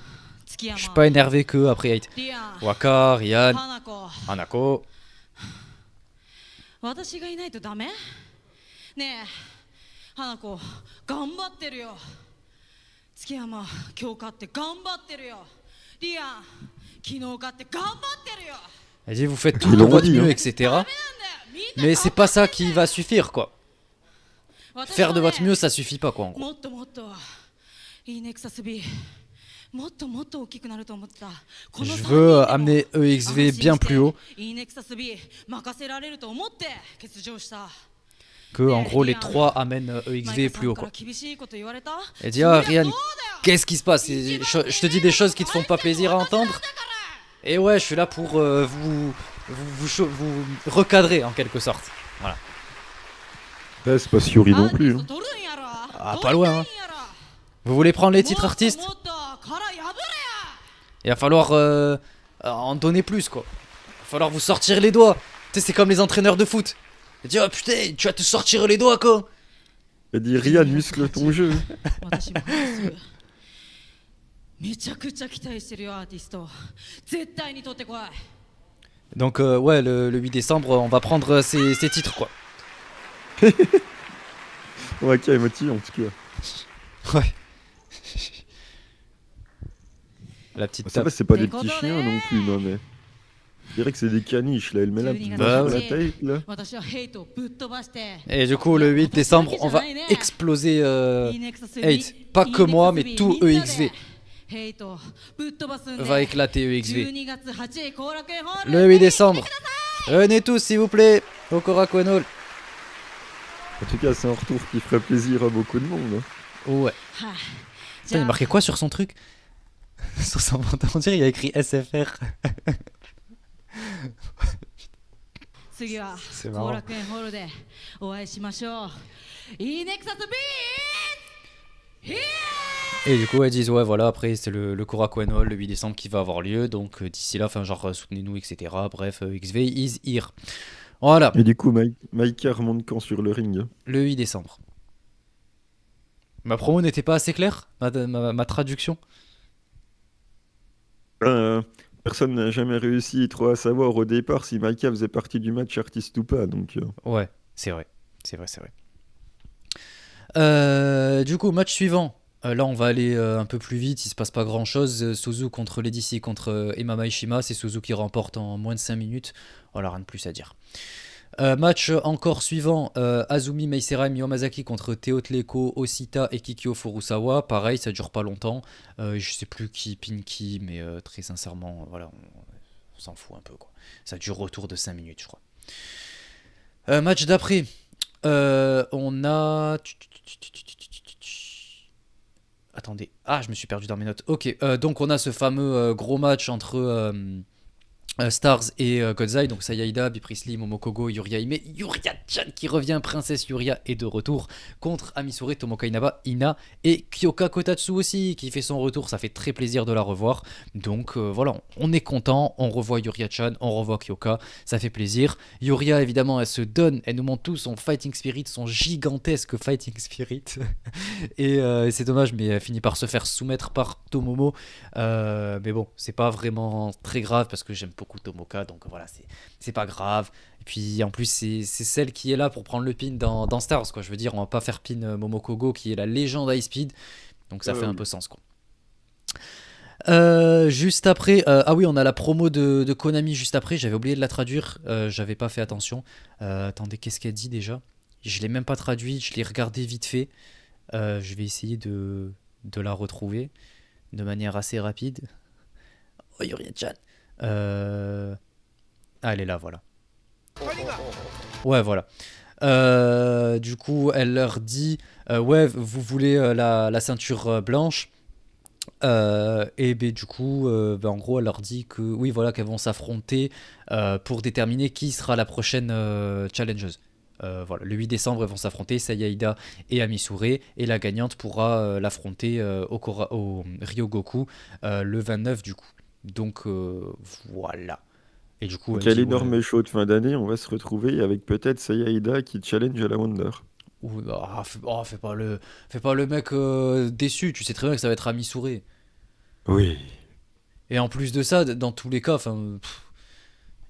月 Je suis 山、 pas énervé que après hate. リアン、 Waka, Ryan, 花子、 Hanako. 私がいないとダメ？ねえ、花子、頑張ってるよ。月山、今日勝って頑張ってるよ。リアン、昨日勝って頑張ってるよ。 Elle dit vous faites tout Ils de l'ont votre dit, mieux, hein. etc. ダメなんだよ。みんな Mais c'est pas ça qui va suffire, quoi. 私 Faire は de ね votre mieux, ça suffit pas, quoi, en gros. もっともっといいネクサス B もっともっと大きくなると思ってた。この Je 3 veux 人でも amener EXV bien plus haut. いいネクサス B 任せられると思って欠場した。 Que, en gros, les trois amènent EXV plus haut, か quoi. ら厳しいこと言われた？ Elle dit ah, そりゃ Ryan, そうだよ。 qu'est-ce qui se passe? Je te dis des choses qui te font pas plaisir à entendre. Et ouais, je suis là pour vous recadrer, en quelque sorte. Voilà. Ouais, c'est pas Yuri non plus. Hein. Ah, pas loin, hein. Vous voulez prendre les titres artistes? Il va falloir en donner plus, quoi. Il va falloir vous sortir les doigts. Tu sais, c'est comme les entraîneurs de foot. Il dit oh putain, tu vas te sortir les doigts, quoi. Elle dit Ryan, muscle ton jeu. 私も話す。めちゃくちゃ期待してるよアーティスト。絶対に取ってこい。 Donc ouais, le 8 décembre, on va prendre ces titres, quoi. Waka est motivé en tout cas. Ouais. La petite Ça tape. va, c'est pas des petits chiens non plus, non mais. Je dirais que c'est des caniches là, elle met la petite Bah main sur ouais. la tête là. 私はヘイトをぶっ飛ばして。 Et du coup, le 8 décembre, on va exploser Hate. Pas que moi, mais tout EXV ヘイトぶっ飛ばすんで。 va éclater EXV. 12月8日後楽園ホール。 Le 8 décembre. Venez tous, s'il vous plaît, au Korakuen Hall. En tout cas, c'est un retour qui ferait plaisir à beaucoup de monde. Hein. Ouais. はい。 Putain, il marquait quoi sur son truc? Sur son pantalon, on dirait il y a écrit SFR. 次は C'est marrant. 後楽園ホールでお会いしましょう。いいネクサスビー Et du coup, elles disent ouais, voilà, après c'est le Korakuen Hall le 8 décembre qui va avoir lieu. Donc d'ici là, enfin, genre soutenez-nous, etc. Bref, XV is here. Voilà, Et du coup, Maïka remonte quand sur le ring? le 8 décembre. Ma promo n'était pas assez claire, ma traduction. Personne n'a jamais réussi trop à savoir au départ si Maïka faisait partie du match artiste ou pas. Donc, Ouais, c'est vrai. C'est vrai, c'est vrai. Du coup, match suivant. Là, on va aller un peu plus vite. Il se passe pas grand chose. Suzu contre Lady C contre Emma Maishima. C'est Suzu qui remporte en moins de 5 minutes. Voilà, rien de plus à dire. Match encore suivant. Azumi Meisera Miyamazaki contre Teo Tleko, Osita et Kikyo Furusawa. Pareil, ça dure pas longtemps. Je sais plus qui pin qui, mais très sincèrement, voilà, on s'en fout un peu, quoi. Ça dure autour de 5 minutes, je crois. Match d'après. On a. Attendez. Ah, je me suis perdu dans mes notes. Ok, donc on a ce fameux gros match entre Stars et Godzai. Donc Sayaida, Biprisli, Momokogo, Yuria Hime. Yuria-chan qui revient, Princesse Yuria est de retour contre Amisure, Tomoka Inaba, Ina et Kyoka Kotatsu aussi qui fait son retour. Ça fait très plaisir de la revoir. Donc voilà, on est content. On revoit Yuria-chan, on revoit Kyoka. Ça fait plaisir. Yuria, évidemment, elle se donne. Elle nous montre tout son fighting spirit, son gigantesque fighting spirit. Et c'est dommage, mais elle finit par se faire soumettre par Tomomo. Mais bon, c'est pas vraiment très grave parce que j'aime beaucoup Tomoka, donc voilà, c'est pas grave. Et puis en plus, c'est celle qui est là pour prendre le pin dans Stars, quoi. Je veux dire, on va pas faire pin Momokogo qui est la légende High Speed, donc ça fait un peu sens, quoi. Juste après, ah oui, on a la promo de Konami juste après. J'avais oublié de la traduire, j'avais pas fait attention. Attendez, qu'est-ce qu'elle dit déjà? Je l'ai même pas traduit, je l'ai regardé vite fait. Je vais essayer de la retrouver de manière assez rapide. Oh, Yuri-chan. Ah, elle est là, voilà. Ouais, voilà. Du coup, elle leur dit ouais, vous voulez la ceinture blanche. Et ben, du coup, ben, en gros, elle leur dit que oui, voilà, qu'elles vont s'affronter pour déterminer qui sera la prochaine challengeuse. Voilà, le 8 décembre, elles vont s'affronter, Sayaida et Amisure, et la gagnante pourra l'affronter au Ryogoku le 29 du coup. Donc voilà. Et du coup, Donc, elle à dit ouais. l'énorme show de fin d'année, on va se retrouver avec peut-être Sayaida qui challenge à la Wonder. Fais pas le mec déçu, tu sais très bien que ça va être Amisure. Oui. Et en plus de ça, dans tous les cas,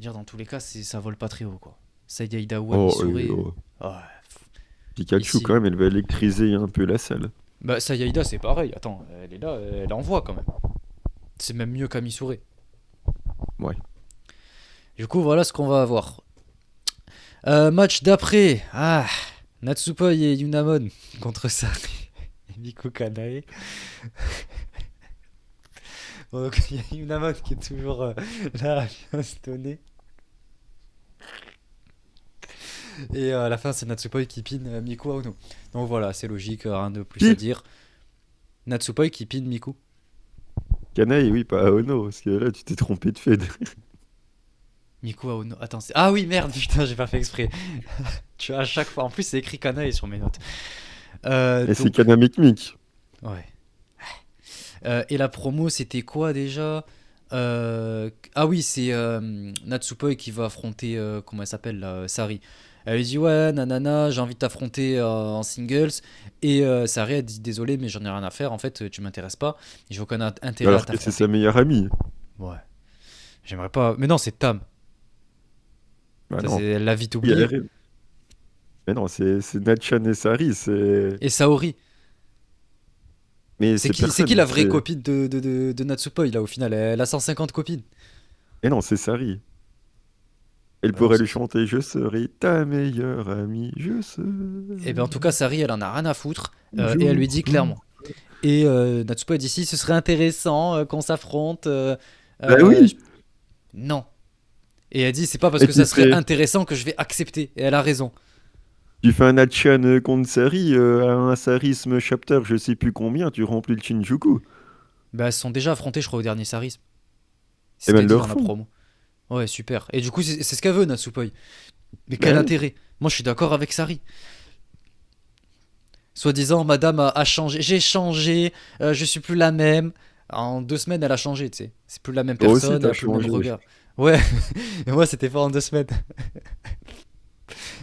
dire dans tous les cas, ça vole pas très haut quoi. Sayaida ou Oh, Amisure. oh. Ouais. Pikachu, Ici. quand même, elle va électriser un peu la salle. Bah Sayaida c'est pareil, attends, elle est là, elle envoie quand même. C'est même mieux qu'Amisure. Ouais. Du coup, voilà ce qu'on va avoir. Match d'après. Ah, Natsupoi et Yunamon contre Sari et Miku Kanae. Bon, donc il y a Yunamon qui est toujours là à bien se donner. Et à la fin, c'est Natsupoi qui pine Miku Aono. Donc voilà, c'est logique, rien de plus à Qui dire. Natsupoi qui pine Miku. Kanae, oui, pas Aono, parce que là, tu t'es trompé de fait. Miku Aono. Attends, ah oui, merde, putain, j'ai pas fait exprès. Tu vois, à chaque fois. En plus, c'est écrit Kanae sur mes notes. Et c'est Donc, Kanamikmik. ouais. Et la promo, c'était quoi déjà? Ah oui, c'est Natsupoi qui va affronter, comment elle s'appelle là, Sari. Elle lui dit ouais, nanana, j'ai envie de t'affronter en singles. Et Sari elle dit désolé, mais j'en ai rien à faire. En fait, tu m'intéresses pas. J'ai aucun intérêt à Alors que c'est sa t'affronter. meilleure amie. Ouais, j'aimerais pas. Mais non, c'est Tam. Ah Ça, non. elle l'a vite Oui, elle oublié. arrive. Mais non, c'est Natchan et Sari, c'est... Et Saori. Mais C'est c'est qui personne, la vraie c'est... copine de Natsupoi là au final? Elle a 150 copines. Mais non, c'est Sari. Elle Bah non, pourrait lui c'est. chanter «Je serai ta meilleure amie, je serai Et ben en tout cas, Sari, elle en a rien à foutre. Et elle lui toujours dit ton...» clairement. Et Natsuko a dit si ce serait intéressant qu'on s'affronte. Bah Euh, oui! je- Non. Et elle dit c'est pas parce Et que ça serait intéressant que je vais accepter. Et elle a raison. tu fais un Natchan contre Sari, un Sarisme chapter, je sais plus combien, tu remplis le Shinjuku. Bah elles se sont déjà affrontées, je crois, au dernier Saris. C'est Et ce ben, qu'elle elles dit le dans la refont. promo. Ouais, super. Et du coup, c'est ce qu'elle veut, Natsupoi. Mais Bah quel oui. intérêt? Moi, je suis d'accord avec Sari. Soi-disant, madame a changé. J'ai changé. Je suis plus la même. En 2 semaines, elle a changé, tu sais. C'est plus la même Toi aussi, personne, elle t'as a plus le même changé. regard. Ouais, et moi, c'était pas en 2 semaines.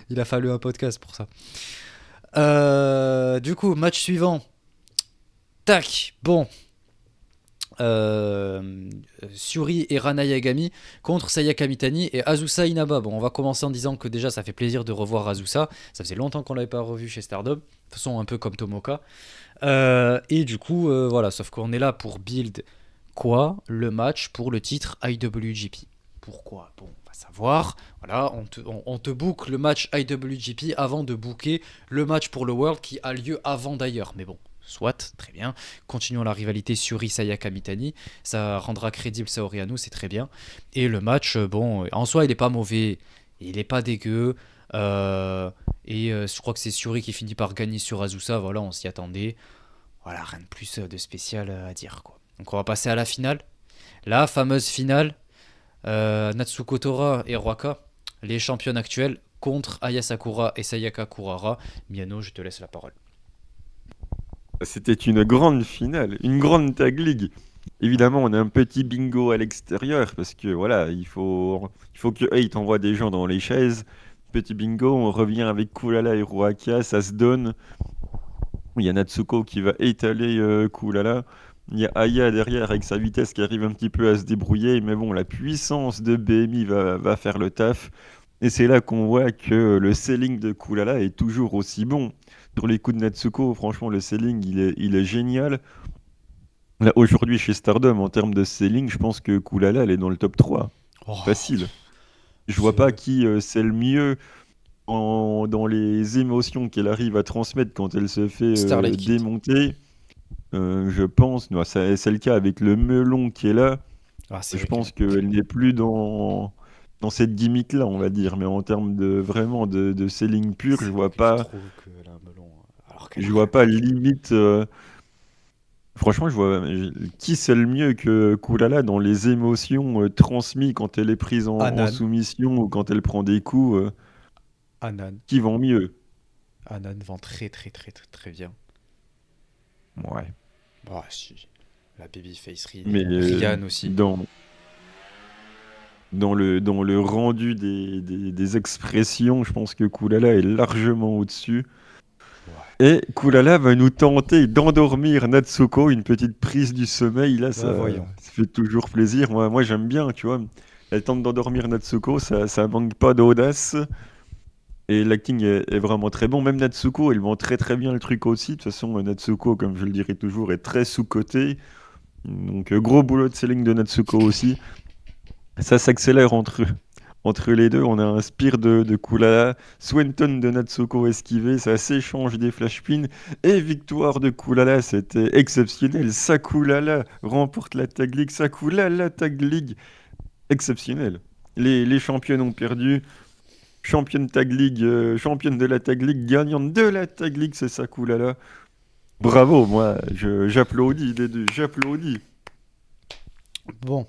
Il a fallu un podcast pour ça. Du coup, match suivant. Tac, bon. Suri et Rana Yagami contre Sayaka Mitani et Azusa Inaba. Bon, on va commencer en disant que déjà ça fait plaisir de revoir Azusa. Ça faisait longtemps qu'on l'avait pas revu chez Stardom. De toute façon, un peu comme Tomoka. Et du coup, voilà, sauf qu'on est là pour build quoi? Le match pour le titre IWGP. Pourquoi? Bon, on va savoir. Voilà, on te book le match IWGP avant de booker le match pour le World qui a lieu avant d'ailleurs. Mais bon, soit, très bien. Continuons la rivalité Suri Sayaka Mitani. Ça rendra crédible Saori Anou, c'est très bien. Et le match, bon, en soi, il est pas mauvais. Il est pas dégueu. Je crois que c'est Suri qui finit par gagner sur Azusa. Voilà, on s'y attendait. Voilà, rien de plus de spécial à dire quoi. Donc on va passer à la finale. La fameuse finale. Natsuko Tora et Ruaka, les championnes actuelles, contre Aya Sakura et Sayaka Kurara. Miano, je te laisse la parole. C'était une grande finale, une grande tag league. Évidemment, on a un petit bingo à l'extérieur parce que voilà, il faut que Eight envoie des gens dans les chaises. Petit bingo, on revient avec Kulala et Ruaka, ça se donne. Il y a Natsuko qui va étaler Kulala. Il y a Aya derrière avec sa vitesse qui arrive un petit peu à se débrouiller. Mais bon, la puissance de BMI va faire le taf. Et c'est là qu'on voit que le selling de Kulala est toujours aussi bon. Sur les coups de Natsuko, franchement, le selling, il est génial. Là, aujourd'hui, chez Stardom, en termes de selling, je pense que Kulala, elle est dans le top 3. Oh, Facile. Je vois pas c'est qui c'est le mieux dans les émotions qu'elle arrive à transmettre quand elle se fait Starlight Kid. démonter. Je pense, non, c'est le cas avec le melon qui est là. Ah, c'est Je vrai que. pense qu'elle n'est plus dans cette gimmick-là, on va dire. Mais en termes de vraiment de selling pur, C'est vrai que je trouve que la melon. Alors qu'elle je est vois là, pas quoi. limite. Franchement, qui c'est le mieux que Kulala dans les émotions transmises quand elle est prise en Anan. soumission ou quand elle prend des coups, Anan. qui vend mieux? Anan vend très très très très très bien. Ouais. Bah, si. La Babyface Mais Rihanna aussi. dans le rendu des expressions, je pense que Kulala est largement au-dessus. Ouais. Et Kulala va nous tenter d'endormir Natsuko, une petite prise du sommeil. Là, Bah, ça, voyons. ça fait toujours plaisir. Moi j'aime bien, tu vois. Elle tente d'endormir Natsuko, ça manque pas d'audace. Et l'acting est vraiment très bon. Même Natsuko, elle vend très très bien le truc aussi. De toute façon, Natsuko, comme je le dirai toujours, est très sous-coté. Donc, gros boulot de selling de Natsuko aussi. Ça s'accélère entre les deux. On a un Spear de Kulala, Swenton de Natsuko esquivé, ça s'échange des flash pins. Et victoire de Kulala, c'était exceptionnel. Sakulala remporte la Tag League. Sakulala Tag League, exceptionnel. Les championnes ont perdu. Championne Tag League, championne de la Tag League, gagnante de la Tag League, c'est Sakulala. Bravo, moi, j'applaudis les deux, j'applaudis. Bon.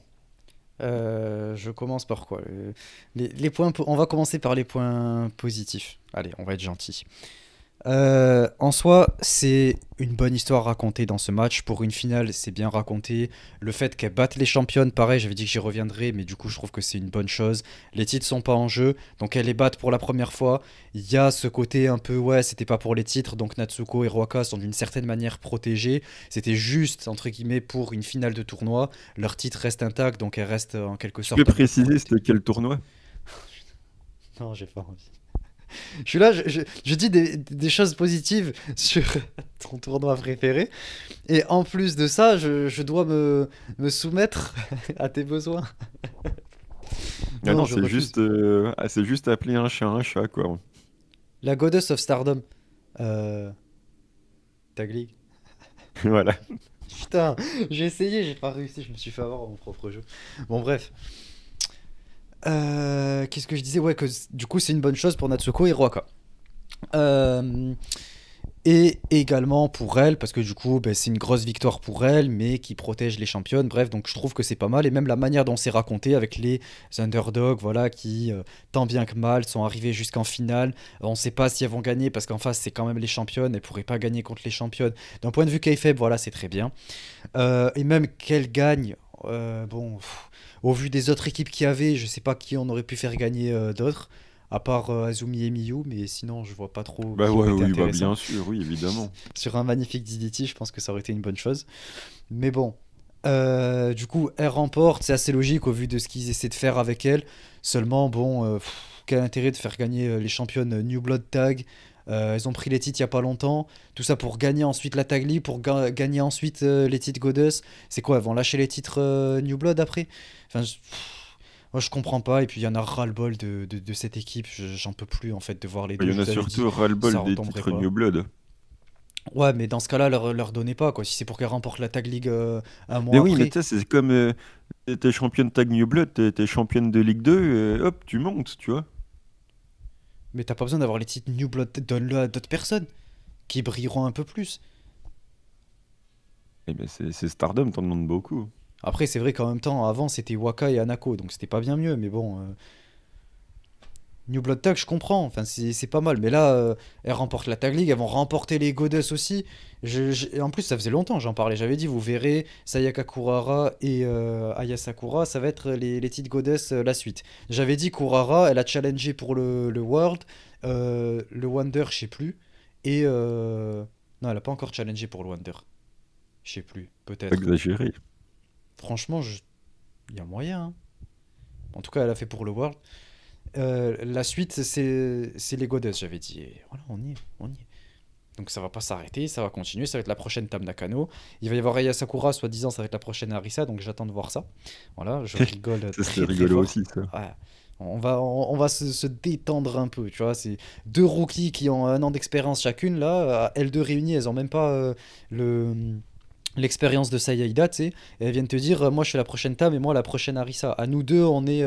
Je commence par quoi? Les points, on va commencer par les points positifs. Allez, on va être gentil. En soi, c'est une bonne histoire racontée dans ce match. Pour une finale, c'est bien raconté. Le fait qu'elle batte les championnes, pareil, j'avais dit que j'y reviendrai, mais du coup, je trouve que c'est une bonne chose. Les titres sont pas en jeu, donc elle les batte pour la première fois. Il y a ce côté un peu, ouais, c'était pas pour les titres, donc Natsuko et Ruaka sont d'une certaine manière protégés. C'était juste, entre guillemets, pour une finale de tournoi. Leur titre reste intact, donc elles restent en quelque Tu peux sorte un peu préciser protégées. c'était quel tournoi? Non, j'ai pas envie. Je suis là, je dis des choses positives sur ton tournoi préféré. Et en plus de ça, je dois me soumettre à tes besoins. Ah Non, non, je c'est refuse. juste, c'est juste appeler un chat, quoi. La Goddess of Stardom. Euh, Tag League. Voilà. Putain, j'ai essayé, j'ai pas réussi, je me suis fait avoir à mon propre jeu. Bon, bref. Qu'est-ce que je disais? Ouais, que du coup, c'est une bonne chose pour Natsuko et Ruaka. Euh, Et également pour elle, parce que du coup, ben, c'est une grosse victoire pour elle, mais qui protège les championnes. Bref, donc je trouve que c'est pas mal. Et même la manière dont c'est raconté avec les underdogs, voilà, qui, tant bien que mal, sont arrivés jusqu'en finale. On sait pas si elles vont gagner, parce qu'en face, c'est quand même les championnes. Elles pourraient pas gagner contre les championnes. D'un point de vue kayfabe, voilà, c'est très bien. Et même qu'elles gagnent, bon, au vu des autres équipes qu'il y avait, je sais pas qui on aurait pu faire gagner d'autres. À part Azumi et Miyu, mais sinon je vois pas trop Bah qui ouais, aurait été oui, bah intéressant bien sûr, oui, évidemment. sur un magnifique DDT, je pense que ça aurait été une bonne chose. Mais bon, du coup, elle remporte, c'est assez logique au vu de ce qu'ils essaient de faire avec elle. Seulement, bon, quel intérêt de faire gagner les championnes New Blood Tag. Elles ont pris les titres il y a pas longtemps. Tout ça pour gagner ensuite la Tag League, pour gagner ensuite les titres Goddess. C'est quoi, elles vont lâcher les titres New Blood après? Enfin, moi je comprends pas. Et puis il y en a ras-le-bol de cette équipe. J'en peux plus en fait de voir les Il deux. y en Je a vous avais dit, surtout ça ras-le-bol des retomberait titres pas. New Blood. Ouais, mais dans ce cas-là, leur donnez pas, quoi. Si c'est pour qu'elle remporte la Tag League un Mais mois oui, mais après. tu sais, c'est comme t'es championne Tag New Blood, t'es championne de Ligue 2, hop, tu montes, tu vois. Mais t'as pas besoin d'avoir les titres New Blood, donne-le à d'autres personnes qui brilleront un peu plus. Eh ben c'est Stardom, t'en demandes beaucoup. Après, c'est vrai qu'en même temps, avant, c'était Waka et Anako, donc c'était pas bien mieux, mais bon. New Blood Tag, je comprends, enfin, c'est pas mal. Mais là, elles remportent la Tag League, elles vont remporter les Goddess aussi. Et en plus, ça faisait longtemps, j'en parlais. J'avais dit, vous verrez, Sayaka Kurara et Aya Sakura, ça va être les titres Goddess la suite. J'avais dit, Kurara, elle a challengé pour le World, le Wonder, je sais plus. Et. Non, elle a pas encore challengé pour le Wonder. Je sais plus, Pas peut-être. exagéré. Franchement, il y a moyen, hein. En tout cas, elle a fait pour le World. La suite, c'est les Goddess, j'avais dit. Et voilà, on y est, on y est. Donc ça va pas s'arrêter, ça va continuer, ça va être la prochaine Tam Nakano. Il va y avoir Aya Sakura, soi-disant, ça va être la prochaine Arisa, donc j'attends de voir ça. Voilà, je rigole Ça, c'est très très rigolo fort. aussi, ça. Ouais. On va se détendre un peu, tu vois. C'est deux rookies qui ont 1 an d'expérience chacune, là. Elles deux réunies, elles ont même pas le, l'expérience de Sayaida, tu sais. Et elles viennent te dire, moi je suis la prochaine Tam et moi la prochaine Arisa. À nous deux, on est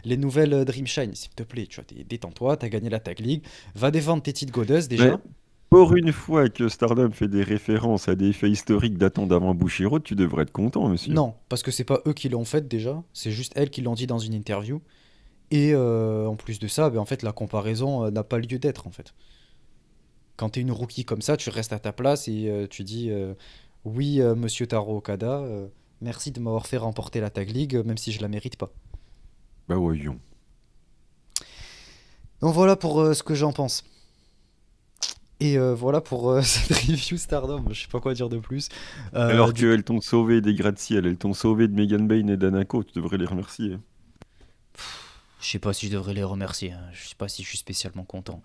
les nouvelles Dream Shine, s'il te plaît. Tu vois, détends-toi, t'as gagné la Tag League. Va défendre tes titres Goddess Mais déjà. pour une fois que Stardom fait des références à des faits historiques datant d'avant Bushiroad, tu devrais être content, monsieur. Non, parce que c'est pas eux qui l'ont fait déjà, c'est juste elles qui l'ont dit dans une interview. Et en plus de ça, ben, en fait, la comparaison n'a pas lieu d'être en fait. Quand t'es une rookie comme ça, tu restes à ta place et tu dis oui, monsieur Taro Okada, merci de m'avoir fait remporter la Tag League, même si je la mérite pas. Bah voyons. Donc voilà pour ce que j'en pense. Et voilà pour cette review Stardom. Je sais pas quoi dire de plus. Alors Du qu'elles t'ont sauvé des gratte-ciel, elles t'ont sauvé de Megan Bayne et d'Anako, tu devrais les remercier. Je sais pas si je devrais les remercier, hein. Je sais pas si je suis spécialement content.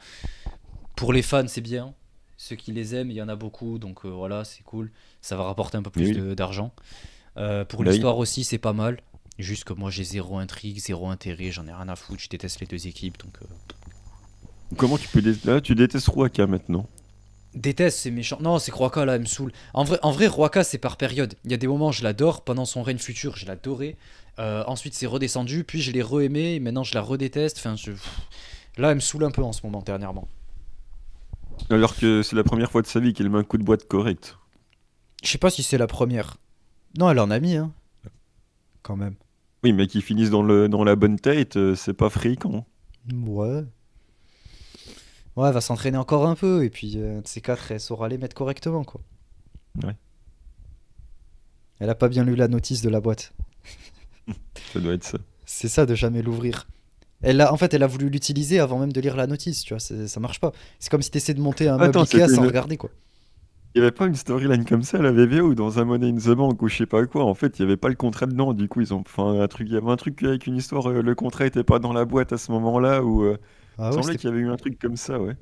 Pour les fans, c'est bien. Ceux qui les aiment, il y en a beaucoup, donc voilà, c'est cool. Ça va rapporter un peu plus Oui, d'argent. Pour bah oui. l'histoire aussi, c'est pas mal. Juste que moi, j'ai zéro intrigue, zéro intérêt, j'en ai rien à foutre. Je déteste les deux équipes, donc Comment tu peux Ah, tu détestes Ruaka maintenant. déteste, c'est méchant. Non, c'est que Ruaka là, elle me saoule. En vrai, Ruaka, c'est par période. Il y a des moments, je l'adore. Pendant son règne futur, je l'adorais. Ensuite, c'est redescendu, puis je l'ai re-aimé, et maintenant je la redéteste. Enfin, là, elle me saoule un peu en ce moment, dernièrement. Alors que c'est la première fois de sa vie qu'elle met un coup de boîte correct. Je sais pas si c'est la première. Non, elle en a mis, hein, quand même. Oui, mais qu'ils finissent dans la bonne tête, c'est pas fréquent. Ouais. Ouais, elle va s'entraîner encore un peu, et puis de ces quatre, elle saura les mettre correctement, quoi. Ouais, Elle a pas bien lu la notice de la boîte. ça doit être ça. C'est ça de jamais l'ouvrir. En fait, elle a voulu l'utiliser avant même de lire la notice, tu vois, ça marche pas. C'est comme si tu essaies de monter un meuble Attends, Ikea c'était sans une... regarder, quoi. Il y avait pas une storyline comme ça à la VVO ou dans un Money in the Bank ou je sais pas quoi. En fait, il y avait pas le contrat dedans. Du coup, ils ont. Enfin, un truc. Il y avait un truc avec une histoire. Le contrat était pas dans la boîte à ce moment-là. Ou. Ah Il ouais, semblait qu'il y avait eu un truc comme ça, ouais.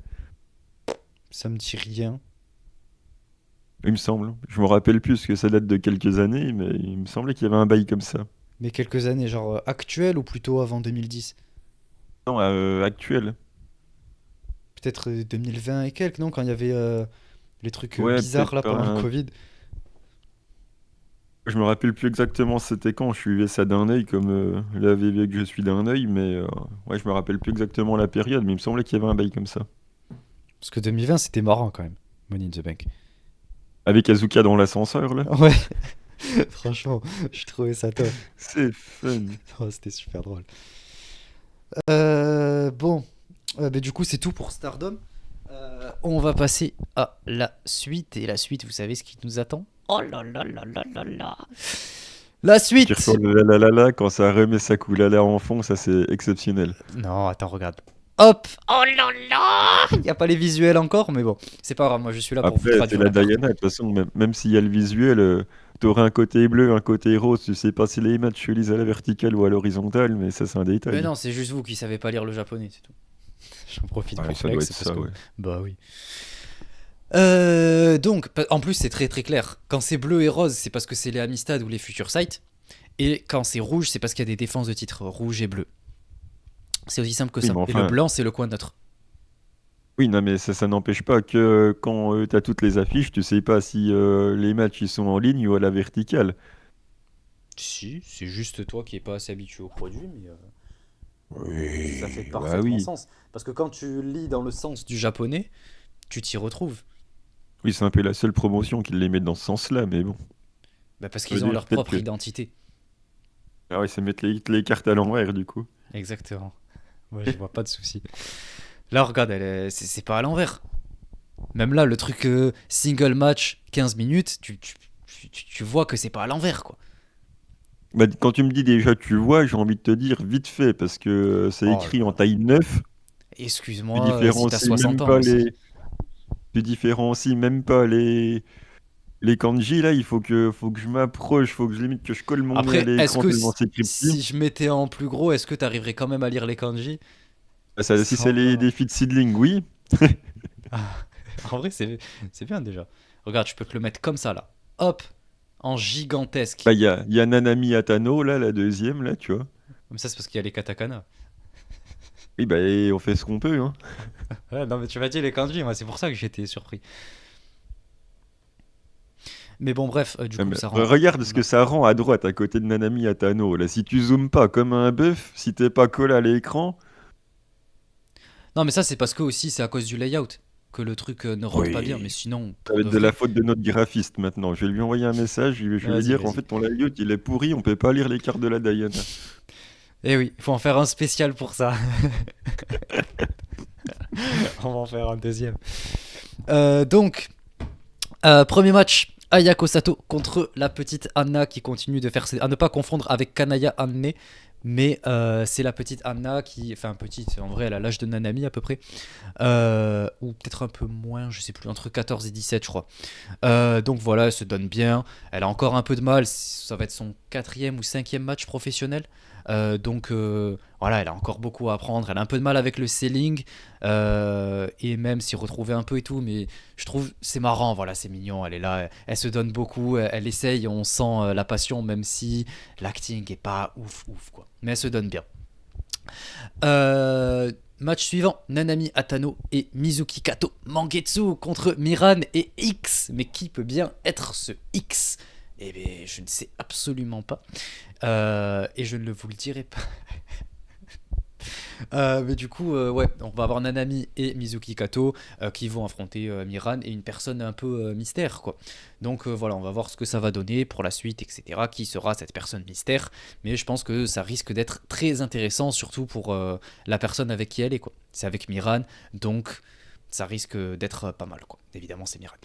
ça me dit rien. Il me semble. Je me rappelle plus parce que ça date de quelques années, mais il me semblait qu'il y avait un bail comme ça. Mais quelques années, genre actuelles ou plutôt avant 2010? Non, actuel. Peut-être 2020 et quelques, non? Quand il y avait les trucs Ouais, bizarres peut-être là pas. pendant le Covid. Je me rappelle plus exactement c'était quand. Je suivais ça d'un œil comme la VV que je suis d'un œil, mais ouais, je me rappelle plus exactement la période, mais il me semblait qu'il y avait un bail comme ça. Parce que 2020, c'était marrant quand même. Money in the Bank. Avec Azuka dans l'ascenseur, là. Ouais, franchement, je trouvais ça top. C'est fun. Oh, c'était super drôle. Bon, bah, du coup, c'est tout pour Stardom. On va passer à la suite. Et la suite, vous savez ce qui nous attend? Oh là là là là là là. La Tu reçois suite! le la la la la quand ça remet sa coulala en fond, ça c'est exceptionnel. Non, attends, regarde. Hop! Oh là là! Il n'y a pas les visuels encore, mais bon, c'est pas grave, moi je suis là pour vous Après, c'est traduire la la partie. Diana, de toute façon, même s'il y a le visuel, t'auras un côté bleu, un côté rose, tu sais pas si les matchs se lisent à la verticale ou à l'horizontale, mais ça c'est un Mais détail. non, c'est juste vous qui savez pas lire le japonais, c'est tout. J'en profite Ouais, pour ça doit flex être parce ça, que. ouais. Bah oui. Donc, en plus, c'est très très clair. Quand c'est bleu et rose, c'est parce que c'est les Amistad ou les Future Sight. Et quand c'est rouge, c'est parce qu'il y a des défenses de titre rouge et bleu. C'est aussi simple que Oui, ça. mais Et le enfin, blanc, c'est le coin neutre. oui, non, mais ça n'empêche pas que quand t'as toutes les affiches, tu sais pas si les matchs ils sont en ligne ou à la verticale. Si, c'est juste toi qui n'es pas assez habitué au produit, mais ça fait Oui, bah parfaitement oui. sens. Parce que quand tu lis dans le sens du japonais, tu t'y retrouves. Oui, c'est un peu la seule promotion qui les met dans ce sens-là, mais bon. Bah, parce Je veux qu'ils ont dire, leur peut-être propre que. identité. Ah ouais, c'est mettre les cartes à l'envers, du coup. Exactement. Ouais, je vois pas de souci. Là, regarde, c'est pas à l'envers. Même là, le truc single match 15 minutes, tu vois que c'est pas à l'envers, quoi. Bah, quand tu me dis déjà tu vois, j'ai envie de te dire vite fait, parce que c'est Oh écrit en là là. taille 9. Tu Excuse-moi si t'as différencies 60 même ans pas aussi. tu différencies même pas les kanji, là, faut que je m'approche, faut que je limite que je colle mon nez à Après, est-ce l'écran que tellement c'est cryptique. si je mettais en plus gros, est-ce que t'arriverais quand même à lire les kanji Bah, si sans c'est les vraiment. défis de seedling, oui. En vrai, c'est bien déjà. Regarde, je peux te le mettre comme ça là. Hop, en gigantesque. Bah, il y a Nanami Atano, là, la deuxième, là, tu vois. Comme ça, c'est parce qu'il y a les katakana. Oui, bah, on fait ce qu'on peut, hein. Ouais, non, mais tu m'as dit les kanji, moi, c'est pour ça que j'étais surpris. Mais bon, bref, du coup, Mais ça rend. regarde ce que ça rend à droite, à côté de Nanami Atano. Là, si tu zoomes pas comme un bœuf, si t'es pas collé à l'écran. Non, mais ça, c'est parce que aussi, c'est à cause du layout que le truc ne rentre pas bien. Mais Oui. sinon, Ça va pour être de de la vrai. faute de notre graphiste maintenant. Je vais lui envoyer un message, je vais lui Vas-y, dire en vas-y. fait ton layout il est pourri, on peut pas lire les cartes de la Diana. Eh oui, il faut en faire un spécial pour ça. On va en faire un deuxième. Donc, premier match. Ayako Sato contre la petite Anna qui continue de faire à ne pas confondre avec Kanaya Anne, mais c'est la petite Anna qui, enfin petite, en vrai elle a l'âge de Nanami à peu près, ou peut-être un peu moins, je sais plus, entre 14 et 17 je crois. Donc voilà, elle se donne bien, elle a encore un peu de mal, ça va être son quatrième ou cinquième match professionnel. Donc voilà, elle a encore beaucoup à apprendre, elle a un peu de mal avec le selling, et même s'y retrouver un peu et tout, mais je trouve c'est marrant, voilà, c'est mignon, elle est là, elle se donne beaucoup, elle essaye, on sent la passion, même si l'acting est pas ouf ouf quoi, mais elle se donne bien. Match suivant, Nanami Atano et Mizuki Kato Mangetsu contre Miran et X. Mais qui peut bien être ce X? Eh bien, je ne sais absolument pas. Et je ne vous le dirai pas. Mais du coup, ouais, on va avoir Nanami et Mizuki Kato qui vont affronter Miran et une personne un peu mystère, quoi. Donc voilà, on va voir ce que ça va donner pour la suite, etc. Qui sera cette personne mystère? Mais je pense que ça risque d'être très intéressant, surtout pour la personne avec qui elle est, quoi. C'est avec Miran, donc ça risque d'être pas mal, quoi. Évidemment, c'est Miran.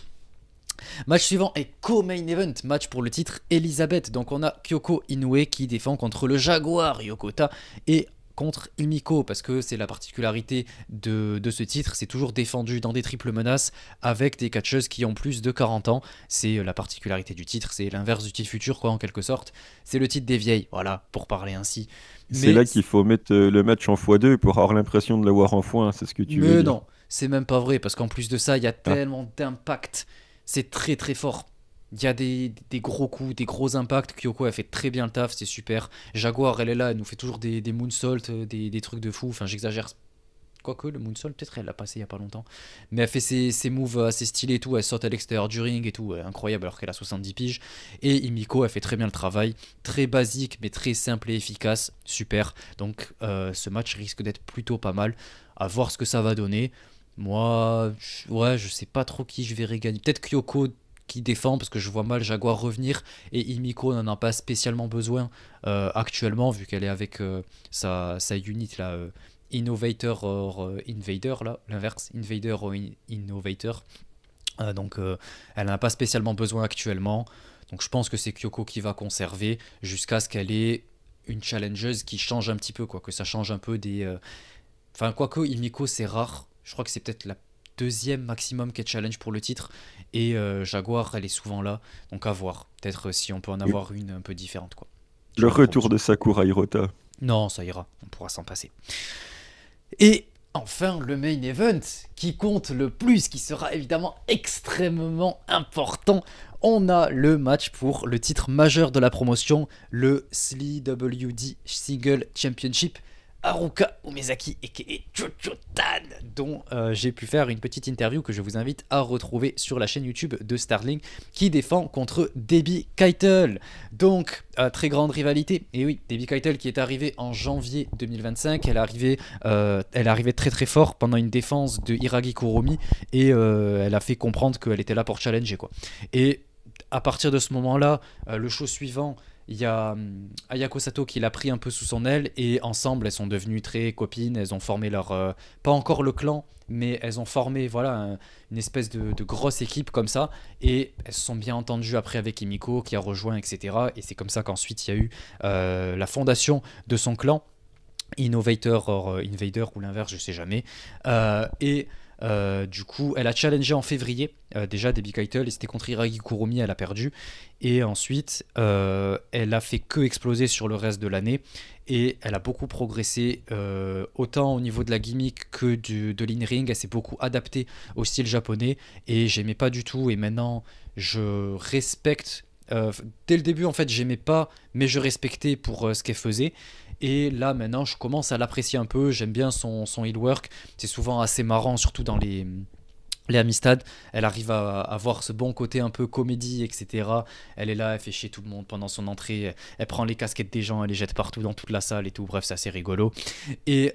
Match suivant est co-main event, match pour le titre Elisabeth. Donc on a Kyoko Inoue qui défend contre le Jaguar Yokota et contre Himiko, parce que c'est la particularité de ce titre, c'est toujours défendu dans des triples menaces avec des catcheuses qui ont plus de 40 ans. C'est la particularité du titre, c'est l'inverse du titre futur, quoi, en quelque sorte. C'est le titre des vieilles, voilà, pour parler ainsi. C'est Mais, là qu'il faut mettre le match en x2 pour avoir l'impression de l'avoir en x1, c'est ce que tu veux mais dire. non, c'est même pas vrai, parce qu'en plus de ça, il y a Ah. tellement d'impact. C'est très très fort. Il y a des gros coups, des gros impacts. Kyoko, elle fait très bien le taf, c'est super. Jaguar, elle est là, elle nous fait toujours des moonsaults, des trucs de fou. Enfin, j'exagère. Quoique, le moonsault, peut-être elle l'a passé il y a pas longtemps. Mais elle fait ses moves assez stylés et tout. Elle saute à l'extérieur du ring et tout. Incroyable alors qu'elle a 70 piges. Et Himiko, elle fait très bien le travail. Très basique, mais très simple et efficace. Super. Donc, ce match risque d'être plutôt pas mal. À voir ce que ça va donner. Moi, ouais, je sais pas trop qui je verrai gagner. Peut-être Kyoko qui défend parce que je vois mal Jaguar revenir et Himiko n'en a pas spécialement besoin actuellement vu qu'elle est avec sa unit là, Innovator or Invader là, l'inverse, Invader ou Innovator. Donc elle n'en a pas spécialement besoin actuellement. Donc je pense que c'est Kyoko qui va conserver jusqu'à ce qu'elle ait une challengeuse qui change un petit peu, quoi, que ça change un peu des. Enfin, quoique Himiko c'est rare, je crois que c'est peut-être la deuxième maximum qu'elle challenge pour le titre. Et Jaguar, elle est souvent là. Donc à voir. Peut-être si on peut en avoir une un peu différente, quoi. Le J'en ai retour de Sakura Hirota. Non, ça ira. On pourra s'en passer. Et enfin, le main event qui compte le plus, qui sera évidemment extrêmement important. On a le match pour le titre majeur de la promotion, le SLEWD Single Championship. Haruka Umezaki aka Chuchotan, dont j'ai pu faire une petite interview que je vous invite à retrouver sur la chaîne YouTube de Starling, qui défend contre Debbie Keitel. Donc très grande rivalité. Et oui, Debbie Keitel qui est arrivée en janvier 2025, elle est arrivée très très fort pendant une défense de Hiragi Kuromi et elle a fait comprendre qu'elle était là pour challenger, quoi. Et à partir de ce moment-là, le show suivant, il y a Ayako Sato qui l'a pris un peu sous son aile et ensemble elles sont devenues très copines, elles ont formé leur pas encore le clan, mais elles ont formé voilà une espèce de grosse équipe comme ça et elles se sont bien entendues après avec Himiko qui a rejoint, etc. Et c'est comme ça qu'ensuite il y a eu la fondation de son clan, Innovator or Invader ou l'inverse, je sais jamais. Et Du coup, elle a challengé en février, déjà Debbie Keitel, et c'était contre Hiragi Kuromi, elle a perdu. Et ensuite, elle a fait que exploser sur le reste de l'année. Et elle a beaucoup progressé, autant au niveau de la gimmick que de l'in-ring. Elle s'est beaucoup adaptée au style japonais. Et j'aimais pas du tout. Et maintenant, je respecte. Dès le début, en fait, j'aimais pas, mais je respectais pour ce qu'elle faisait. Et là, maintenant, je commence à l'apprécier un peu. J'aime bien son heel work. C'est souvent assez marrant, surtout dans les Amistad. Elle arrive à avoir ce bon côté un peu comédie, etc. Elle est là, elle fait chier tout le monde pendant son entrée. Elle prend les casquettes des gens, elle les jette partout dans toute la salle et tout. Bref, c'est assez rigolo. Et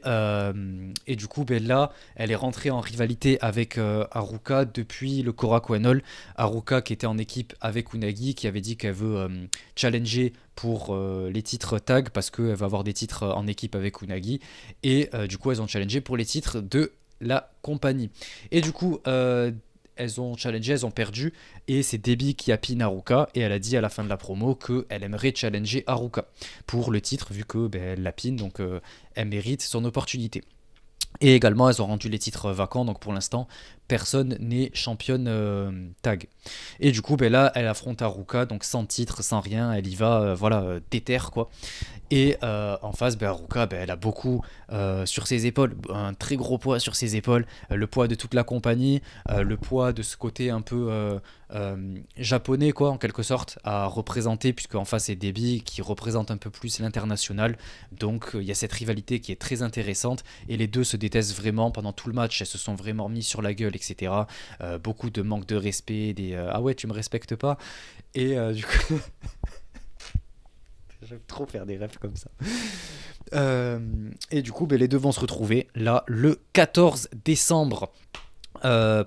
du coup, ben là, elle est rentrée en rivalité avec Haruka depuis le Korakuen. Haruka qui était en équipe avec Unagi, qui avait dit qu'elle veut challenger pour les titres tag parce qu'elle va avoir des titres en équipe avec Unagi. Et du coup, elles ont challengé pour les titres de la compagnie. Et du coup, elles ont challengé, elles ont perdu, et c'est Debbie qui a pin Haruka, et elle a dit à la fin de la promo qu'elle aimerait challenger Haruka pour le titre, vu que elle la pin, donc elle mérite son opportunité. Et également, elles ont rendu les titres vacants, donc pour l'instant, personne n'est championne tag. Et du coup, là, elle affronte Haruka, donc sans titre, sans rien, elle y va, voilà, déter, quoi. Et en face, Haruka, elle a beaucoup sur ses épaules, un très gros poids sur ses épaules, le poids de toute la compagnie, le poids de ce côté un peu japonais, quoi, en quelque sorte, à représenter, puisque en face, c'est Debbie qui représente un peu plus l'international. Donc, il y a cette rivalité qui est très intéressante, et les deux se détestent vraiment pendant tout le match. Elles se sont vraiment mis sur la gueule, etc. Beaucoup de manque de respect, des ah ouais, tu me respectes pas. Et du coup. J'aime trop faire des rêves comme ça. Et du coup, les deux vont se retrouver là le 14 décembre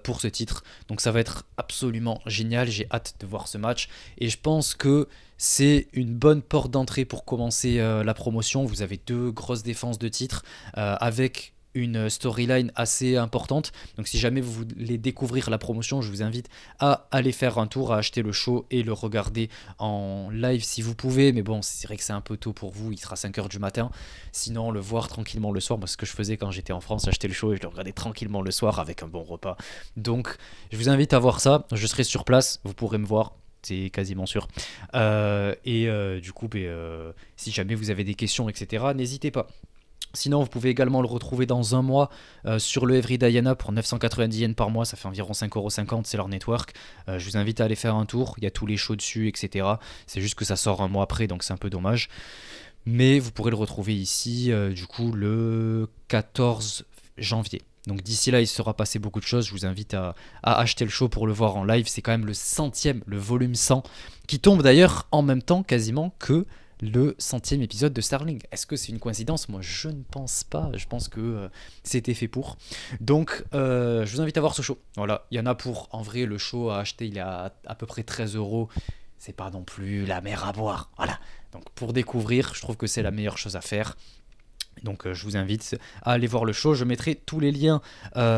pour ce titre. Donc ça va être absolument génial. J'ai hâte de voir ce match. Et je pense que c'est une bonne porte d'entrée pour commencer la promotion. Vous avez deux grosses défenses de titre avec une storyline assez importante. Donc si jamais vous voulez découvrir la promotion, je vous invite à aller faire un tour, à acheter le show et le regarder en live si vous pouvez. Mais bon, c'est vrai que c'est un peu tôt pour vous, il sera 5h du matin. Sinon, le voir tranquillement le soir, moi, ce que je faisais quand j'étais en France, acheter le show et je le regardais tranquillement le soir avec un bon repas. Donc, je vous invite à voir ça. Je serai sur place, vous pourrez me voir. C'est quasiment sûr. Du coup, si jamais vous avez des questions, etc., n'hésitez pas. Sinon, vous pouvez également le retrouver dans un mois sur le Every Diana pour 990 yens par mois, ça fait environ 5,50€, c'est leur network. Je vous invite à aller faire un tour, il y a tous les shows dessus, etc. C'est juste que ça sort un mois après, donc c'est un peu dommage. Mais vous pourrez le retrouver ici, du coup, le 14 janvier. Donc d'ici là, il sera passé beaucoup de choses. Je vous invite à acheter le show pour le voir en live. C'est quand même le 100e, le volume 100, qui tombe d'ailleurs en même temps quasiment que le 100e épisode de Starling. Est-ce que c'est une coïncidence? Moi, je ne pense pas. Je pense que c'était fait pour. Donc, je vous invite à voir ce show. Voilà, il y en a pour, en vrai, le show à acheter, il est à peu près 13€. C'est pas non plus la mer à boire. Voilà. Donc, pour découvrir, je trouve que c'est la meilleure chose à faire. Donc je vous invite à aller voir le show. Je mettrai tous les liens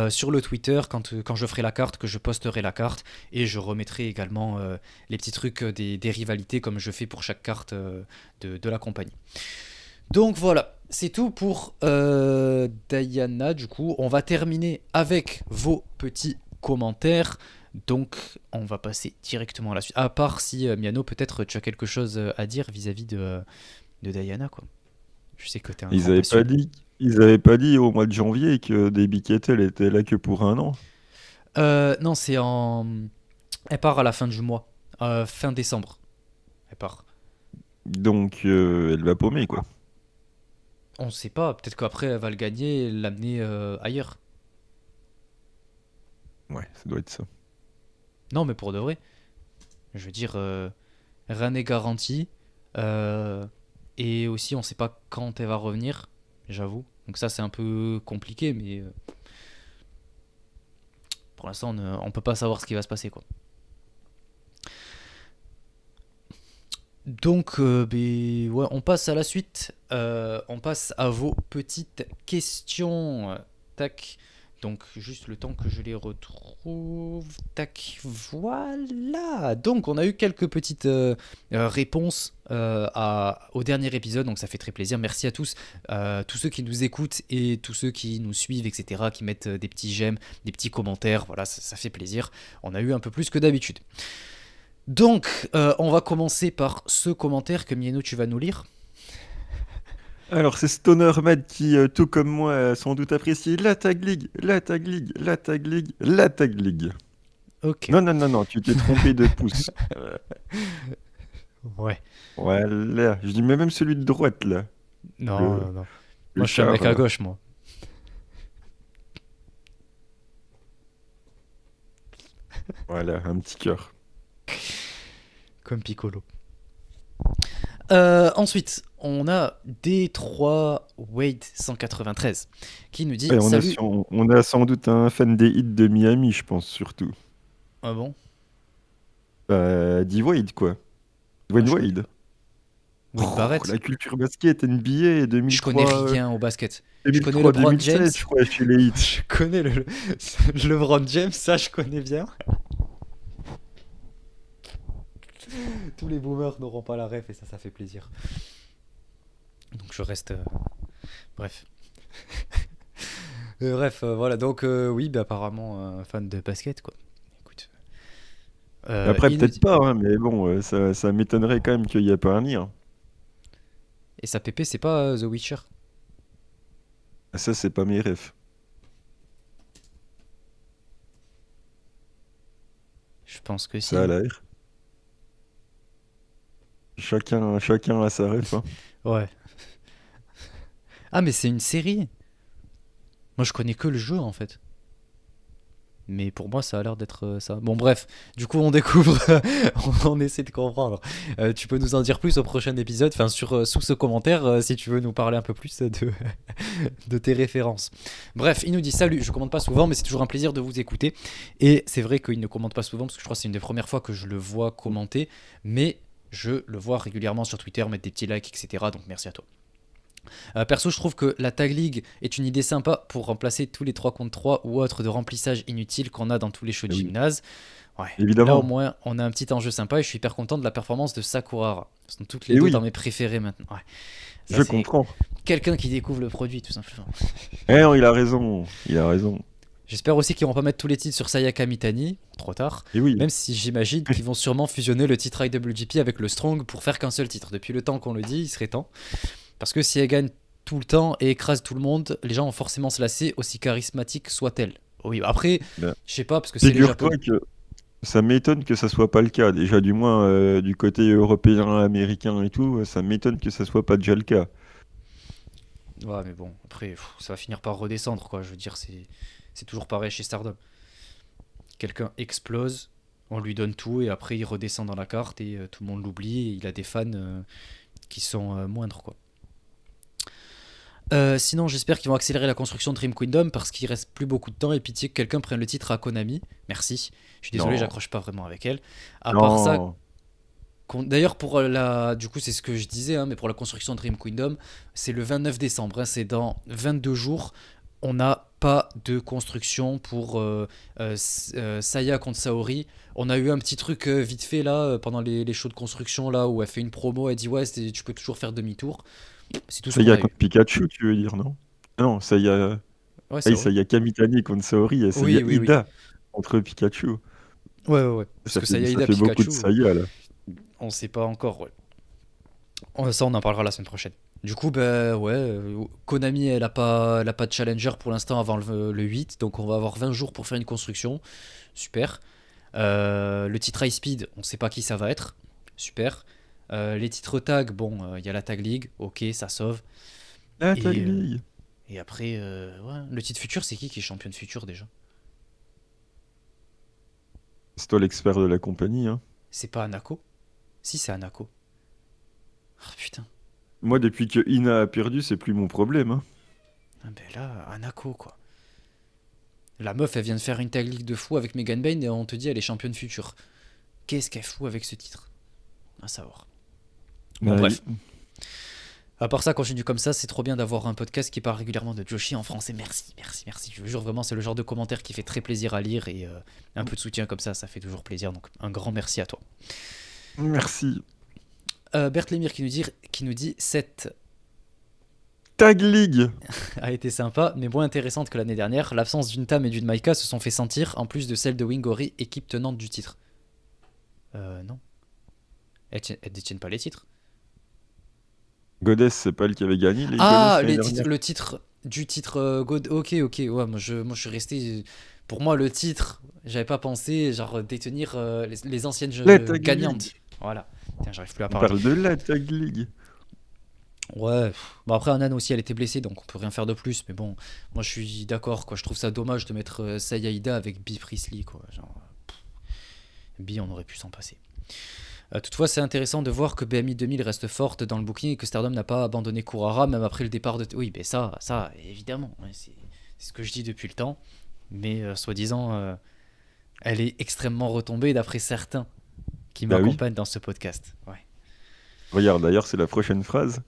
sur le Twitter quand je ferai la carte, que je posterai la carte. Et je remettrai également les petits trucs des rivalités comme je fais pour chaque carte de la compagnie. Donc voilà, c'est tout pour Diana. Du coup, on va terminer avec vos petits commentaires. Donc on va passer directement à la suite. À part si Miano, peut-être tu as quelque chose à dire vis-à-vis de Diana, quoi. Je sais que t'es un grand passionné. Ils avaient pas dit au mois de janvier que Debbie Kettel était là que pour un an. Non, c'est en... Elle part à la fin du mois. Fin décembre. Elle part. Donc elle va paumer quoi. On sait pas. Peut-être qu'après, elle va le gagner et l'amener ailleurs. Ouais, ça doit être ça. Non, mais pour de vrai. Je veux dire, rien n'est garanti. Et aussi, on sait pas quand elle va revenir. J'avoue. Donc ça, c'est un peu compliqué, mais... Pour l'instant, on peut pas savoir ce qui va se passer, quoi. Donc, ouais, on passe à la suite. On passe à vos petites questions. Tac. Donc juste le temps que je les retrouve. Tac, voilà. Donc on a eu quelques petites réponses au dernier épisode, donc ça fait très plaisir. Merci à tous ceux qui nous écoutent et tous ceux qui nous suivent, etc., qui mettent des petits j'aime, des petits commentaires. Voilà, ça fait plaisir. On a eu un peu plus que d'habitude. Donc on va commencer par ce commentaire que Mieno tu vas nous lire. Alors, c'est Stoner Mad qui, tout comme moi, a sans doute apprécié la Tag League, la Tag League, la Tag League, la Tag League. Ok. Non, tu t'es trompé de pouce. Ouais. Voilà, je dis mais même celui de droite, là. Non, Le- non, non. le Moi je suis un char, mec à gauche, moi. Voilà, un petit cœur. Comme Piccolo. Ensuite, on a D3 Wade 193 qui nous dit Ouais, salut. on a sans doute un fan des hits de Miami, je pense, surtout. Ah bon? D-Wade, quoi. Moi, Dwayne je Wade. Wade Barrett. La culture basket, NBA, Je connais 2003, rien au basket. Je connais 2003, LeBron 2007, James. je crois, chez les hits. Je connais le LeBron James, ça je connais bien. Tous les boomers n'auront pas la ref et ça fait plaisir. Donc je reste. Bref. Bref, voilà. Donc oui, bah, apparemment un fan de basket, quoi. Écoute. Après, il nous peut-être dit- pas, hein, mais bon, ça m'étonnerait quand même qu'il n'y ait pas un lien. Et sa PP, c'est pas The Witcher. Ça, c'est pas mes refs. Je pense que si. Ça a l'air. Chacun a sa ref, hein. Ouais. Ah, mais c'est une série. Moi, je connais que le jeu en fait. Mais pour moi, ça a l'air d'être ça. Bon, bref, du coup, on découvre, on essaie de comprendre. Tu peux nous en dire plus au prochain épisode, enfin, sous ce commentaire, si tu veux nous parler un peu plus de tes références. Bref, il nous dit salut, je commente pas souvent, mais c'est toujours un plaisir de vous écouter. Et c'est vrai qu'il ne commente pas souvent, parce que je crois que c'est une des premières fois que je le vois commenter, mais je le vois régulièrement sur Twitter, mettre des petits likes, etc. Donc merci à toi. Perso, je trouve que la Tag League est une idée sympa pour remplacer tous les 3 contre 3 ou autres de remplissage inutile qu'on a dans tous les shows de Oui. gymnase. Ouais. Évidemment. Là, au moins, on a un petit enjeu sympa et je suis hyper content de la performance de Sakurara. Ce sont toutes les Et deux oui. dans mes préférés maintenant. Ouais. Ça, Je c'est comprends. quelqu'un qui découvre le produit, tout simplement. Eh non, il a raison. Il a raison. J'espère aussi qu'ils vont pas mettre tous les titres sur Sayaka Mitani, trop tard. Et oui. Même si j'imagine qu'ils vont sûrement fusionner le titre IWGP avec le Strong pour faire qu'un seul titre. Depuis le temps qu'on le dit, il serait temps. Parce que si elle gagne tout le temps et écrase tout le monde, les gens vont forcément se lasser, aussi charismatique soit-elle. Oui, après, Ben, je sais pas, parce que c'est les Figure-toi Japonais. que ça m'étonne que ça soit pas le cas. Déjà, du moins, du côté européen, américain et tout, ça m'étonne que ça soit pas déjà le cas. Ouais, mais bon, après, ça va finir par redescendre, quoi. Je veux dire, c'est toujours pareil chez Stardom. Quelqu'un explose, on lui donne tout, et après, il redescend dans la carte, et tout le monde l'oublie, et il a des fans qui sont moindres, quoi. Sinon, j'espère qu'ils vont accélérer la construction de Dream Kingdom parce qu'il reste plus beaucoup de temps et pitié que quelqu'un prenne le titre à Konami. Merci. Je suis désolé, Non. j'accroche pas vraiment avec elle. À part ça, Non. d'ailleurs pour du coup c'est ce que je disais, hein, mais pour la construction de Dream Kingdom, c'est le 29 décembre, hein, c'est dans 22 jours. On n'a pas de construction pour Saya contre Saori. On a eu un petit truc vite fait là pendant les shows de construction là où elle fait une promo, elle dit ouais tu peux toujours faire demi-tour. C'est tout ce Ça y qu'on a a eu. contre Pikachu, tu veux dire, non? Ah non, ça y a. Ouais, Ah, Saori. ça y a Kamitani contre Saori et ça y a Oui. Ida contre Pikachu. Ouais. Parce Ça que fait, Saya ça Ida fait beaucoup de Pikachu, Saya là. on sait pas encore. Ouais. Ça, on en parlera la semaine prochaine. Du coup, bah ouais, Konami, elle a pas de challenger pour l'instant avant le 8, donc on va avoir 20 jours pour faire une construction. Super. Le titre High Speed, on sait pas qui ça va être. Super. Les titres tag, bon, il y a la Tag League, ok, ça sauve. Ah, Et, Tag League. Et après, ouais, le titre futur, c'est qui est championne future déjà? C'est toi l'expert de la compagnie, hein. C'est pas Anako? Si, c'est Anako. Ah putain. Moi, depuis que Ina a perdu, c'est plus mon problème, hein. Ah ben là, Anako quoi. La meuf, elle vient de faire une Tag League de fou avec Megan Bayne et on te dit elle est championne future. Qu'est-ce qu'elle fout avec ce titre? À savoir. Bon, Ah, bref. À part ça, continue comme ça, c'est trop bien d'avoir un podcast qui parle régulièrement de Joshi en français. Merci, merci, merci. Je vous jure, vraiment, c'est le genre de commentaire qui fait très plaisir à lire et un peu de soutien comme ça fait toujours plaisir. Donc, un grand merci à toi. Merci. Bert Lemire qui nous dit cette Tag League. a été sympa, mais moins intéressante que l'année dernière. L'absence d'une Tam et d'une Maika se sont fait sentir, en plus de celle de Wingori, équipe tenante du titre. Non. Elles détiennent pas les titres. Goddess, c'est pas elle qui avait gagné les Ah, Goddess l'année dernière. le titre du titre God. Ok, ok. Ouais, moi je suis resté. Pour moi, le titre, j'avais pas pensé genre détenir les anciennes La Tag gagnantes. League. Voilà. Tiens, j'arrive plus à On parler. parle de la Tag League. Ouais. Bon après, Anan aussi, elle était blessée, donc on peut rien faire de plus. Mais bon, moi je suis d'accord, quoi. Je trouve ça dommage de mettre Sayaida avec Bea Priestley, quoi. Genre, Bea, on aurait pu s'en passer. Toutefois, c'est intéressant de voir que BMI 2000 reste forte dans le booking et que Stardom n'a pas abandonné Kurara même après le départ de. Oui, mais ça, évidemment, ouais, c'est ce que je dis depuis le temps. Mais soi-disant, elle est extrêmement retombée d'après certains qui Bah oui. m'accompagnent dans ce podcast. Ouais. Regarde, d'ailleurs, c'est la prochaine phrase.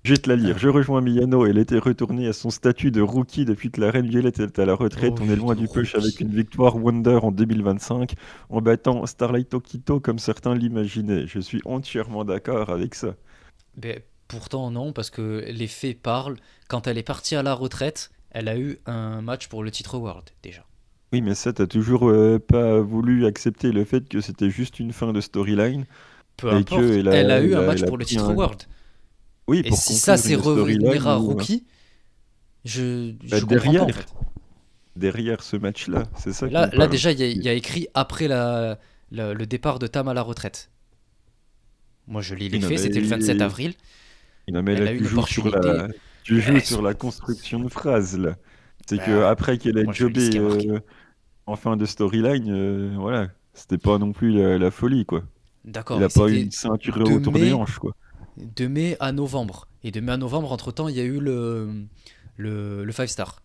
Je vais te la lire. Je rejoins Miyano. Elle était retournée à son statut de rookie depuis que la Reine Violette est à la retraite. Oh On est oui, loin de du push avec rookie. une victoire Wonder en 2025 en battant Starlight Okito comme certains l'imaginaient. Je suis entièrement d'accord avec ça. Mais pourtant, non, parce que les faits parlent. Quand elle est partie à la retraite, elle a eu un match pour le titre World, déjà. Oui, mais ça, t'as toujours pas voulu accepter le fait que c'était juste une fin de storyline Peu et importe, qu'elleelle a eu un match elle a pour le pris titre un... World. Oui, Et pour si ça conclure c'est une storyline revenir à où rookie, bah, je comprends pas en fait. derrière ce match-là, c'est ça Mais qu'on là parle. déjà, il y a écrit après le départ de Tam à la retraite. Moi, je lis Oui, les non, faits, c'était le 27 mais... avril. Non, mais Elle là, a eu une opportunité. tu joues Eh, sur la construction de phrases, là. C'est que bah, après qu'elle ait moi, je lis ce jobé qui est marqué. en fin de storyline, voilà, c'était pas non plus la folie, quoi. Il D'accord, a et pas eu c'était une ceinture de autour des mai, hanches, quoi. de mai à novembre. Et de mai à novembre, entre-temps, il y a eu le 5 star,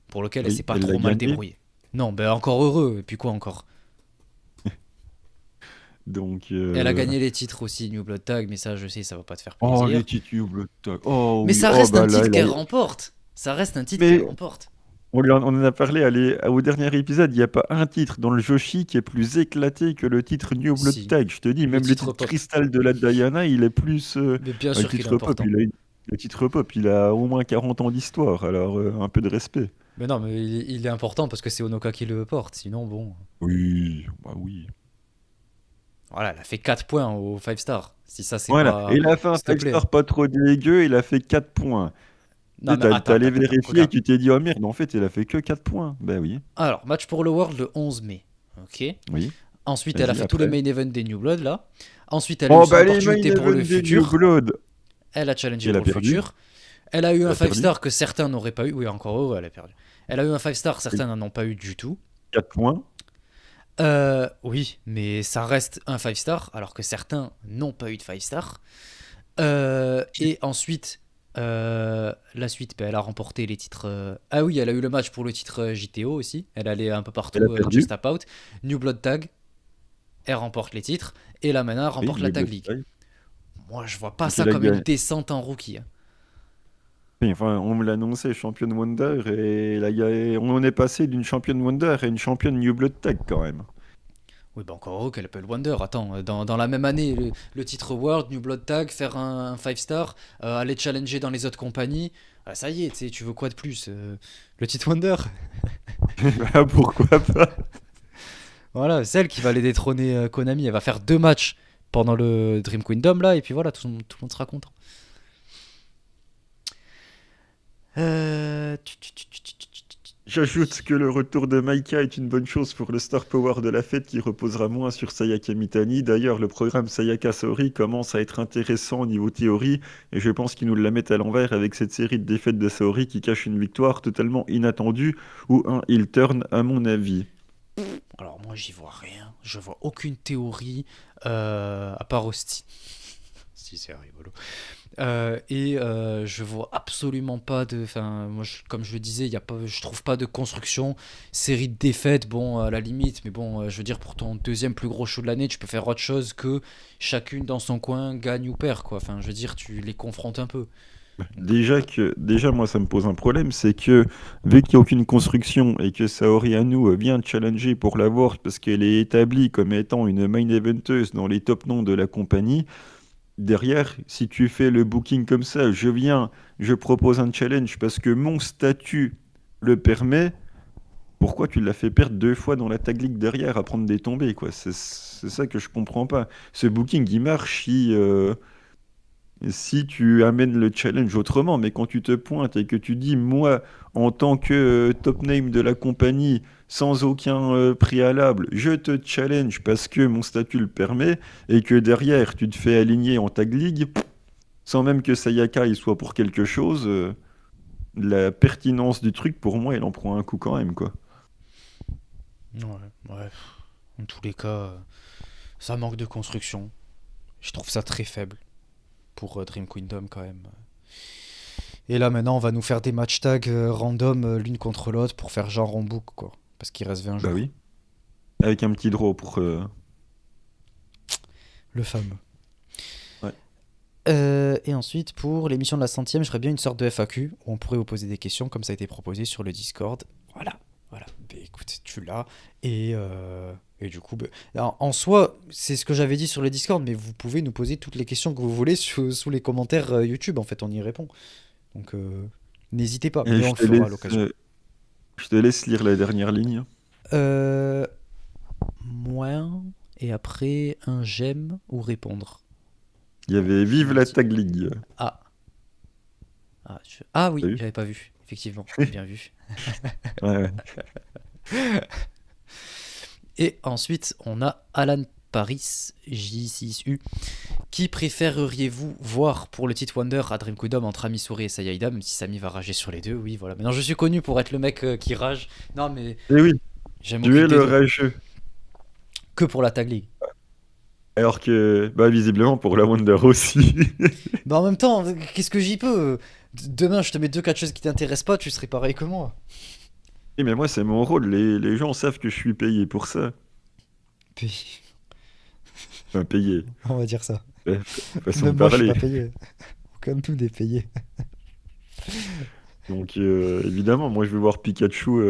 pour lequel elle s'est Oui, pas elle l'a trop mal gagné, débrouillée. Non, ben encore heureux, et puis quoi encore? donc... Elle a gagné les titres aussi, New Blood Tag, mais ça, je sais, ça va pas te faire Oh, les plaisir. titubes, tac. Oh Mais oui, ça oh reste un bah là, titre qu'elle remporte. Ça reste un titre qu'elle Mais remporte. on en a parlé au dernier épisode, il n'y a pas un titre dans le Joshi qui est plus éclaté que le titre New Blood Si, Tag. Je te dis, le même le titre titre pop. Cristal de la Diana, il est plus... Mais bien le sûr qu'il est titre pop, important. le titre pop, il a au moins 40 ans d'histoire, alors un peu de respect. Mais non, mais il est important parce que c'est Onoka qui le porte. Sinon, bon. Oui, bah oui. Voilà, elle a fait 4 points au 5 star. Si ça, c'est Voilà, et pas. il a fait un S'il te 5 plaît. star pas trop dégueu, il a fait 4 points. Tu Non, sais, mais t'es attends, allé attends, attends. vérifier et Regarde. tu t'es dit, oh merde, en fait, il a fait que 4 points. Ben oui, Alors, match pour le World le 11 mai. Ok. oui. Ensuite, elle a Vas-y, fait tout le après. main event des New Blood là. Ensuite, elle a eu Oh son bah les main opportunité pour le event des New futur. Blood. Elle a challengé Et elle a pour le perdu. futur. Elle a eu Elle un a 5 perdu. star que certains n'auraient pas eu. Oui, encore heureux, elle a perdu. Elle a eu un 5 star, certains n'en ont pas eu du tout. 4 points. Oui, mais ça reste un 5 star, alors que certains n'ont pas eu de 5 star. Et ensuite, la suite, ben, elle a remporté les titres. Ah oui, elle a eu le match pour le titre JTO aussi. Elle allait un peu Elle a partout, perdu. Just Tap Out. New Blood Tag, elle remporte les titres. Et là maintenant, elle Oui, remporte la New Tag Blood League. Tag. Moi, je vois pas Donc ça elle a comme une gagné. descente en rookie, hein. Oui, enfin, on me l'a annoncé, championne Wonder, et là, on est passé d'une championne Wonder à une championne New Blood Tag quand même. Oui, bah encore heureux qu'elle appelle Wonder. Attends, dans la même année, le titre World, New Blood Tag, faire un 5 star, aller challenger dans les autres compagnies. Ah, ça y est, tu sais, tu veux quoi de plus le titre Wonder. Ah, pourquoi pas? Voilà, celle qui va aller détrôner Konami. Elle va faire 2 matchs pendant le Dream Kingdom là, et puis voilà, tout le monde sera content. Euh... J'ajoute que le retour de Maika est une bonne chose pour le star power de la fête qui reposera moins sur Sayaka Mitani. D'ailleurs, le programme Sayaka Saori commence à être intéressant au niveau théorie et je pense qu'ils nous la mettent à l'envers avec cette série de défaites de Saori qui cache une victoire totalement inattendue ou un heel turn à mon avis. Alors moi j'y vois rien, je vois aucune théorie à part Austin. Si, c'est rigolo. Je vois absolument pas de. Enfin, moi, comme je le disais, y a pas, je trouve pas de construction. Série de défaites, bon, à la limite, mais bon, je veux dire, pour ton deuxième plus gros show de l'année, tu peux faire autre chose que chacune dans son coin gagne ou perd, quoi. Enfin, je veux dire, tu les confrontes un peu. Donc, Déjà, moi, ça me pose un problème, c'est que vu qu'il n'y a aucune construction et que Saori Anou vient challenger pour l'avoir parce qu'elle est établie comme étant une main eventeuse dans les top noms de la compagnie, derrière, si tu fais le booking comme ça, je viens, je propose un challenge parce que mon statut le permet, pourquoi tu l'as fait perdre 2 fois dans la tag league derrière à prendre des tombées, quoi? C'est ça que je comprends pas. Ce booking, il marche si tu amènes le challenge autrement, mais quand tu te pointes et que tu dis, moi, en tant que top name de la compagnie, sans aucun préalable, je te challenge parce que mon statut le permet, et que derrière, tu te fais aligner en tag league, sans même que Sayaka il soit pour quelque chose, la pertinence du truc, pour moi, il en prend un coup quand même, quoi. ouais, ouais. En tous les cas, ça manque de construction. Je trouve ça très faible pour Dream Kingdom quand même. Et là maintenant on va nous faire des match tags random l'une contre l'autre pour faire genre on book quoi. Parce qu'il reste 20 Bah jours. oui. Avec un petit draw pour... Le fameux. Ouais. Et ensuite pour l'émission de la centième, je ferais bien une sorte de FAQ où on pourrait vous poser des questions comme ça a été proposé sur le Discord. Voilà. Voilà. Bah, écoute, tu l'as. Et du coup, alors, en soi, c'est ce que j'avais dit sur le Discord, mais vous pouvez nous poser toutes les questions que vous voulez sous les commentaires YouTube. En fait, on y répond. Donc, n'hésitez pas, Et mais on le fera à l'occasion. je te laisse lire la dernière ligne. Euh, moins, et après, un j'aime ou répondre. Il y avait Vive la Merci. Tag League. Ah, ah oui, T'as vu? j'avais pas vu. Effectivement, bien vu. Ouais, ouais. Et ensuite, on a Alan Paris, J6U. Qui préféreriez-vous voir pour le titre Wonder à Dream Kingdom entre Amisuri et Sayaida, même si Sami va rager sur les deux? Oui, voilà. Maintenant, je suis connu pour être le mec qui rage. Non, mais Et oui, j'aime tu aucune es des le deux. rageux. Que pour la Tag League. Alors que, bah, visiblement, pour la Wonder aussi. Mais en même temps, qu'est-ce que j'y peux? Demain, je te mets 2-4 choses qui t'intéressent pas, tu serais pareil que moi. Et mais moi, c'est mon rôle. Les gens savent que je suis payé pour ça. Puis, Enfin, payé. on va dire ça. Façon de Même moi, je suis parler. pas payé. Aucun de nous n'est payé. Donc, évidemment, moi, je vais voir Pikachu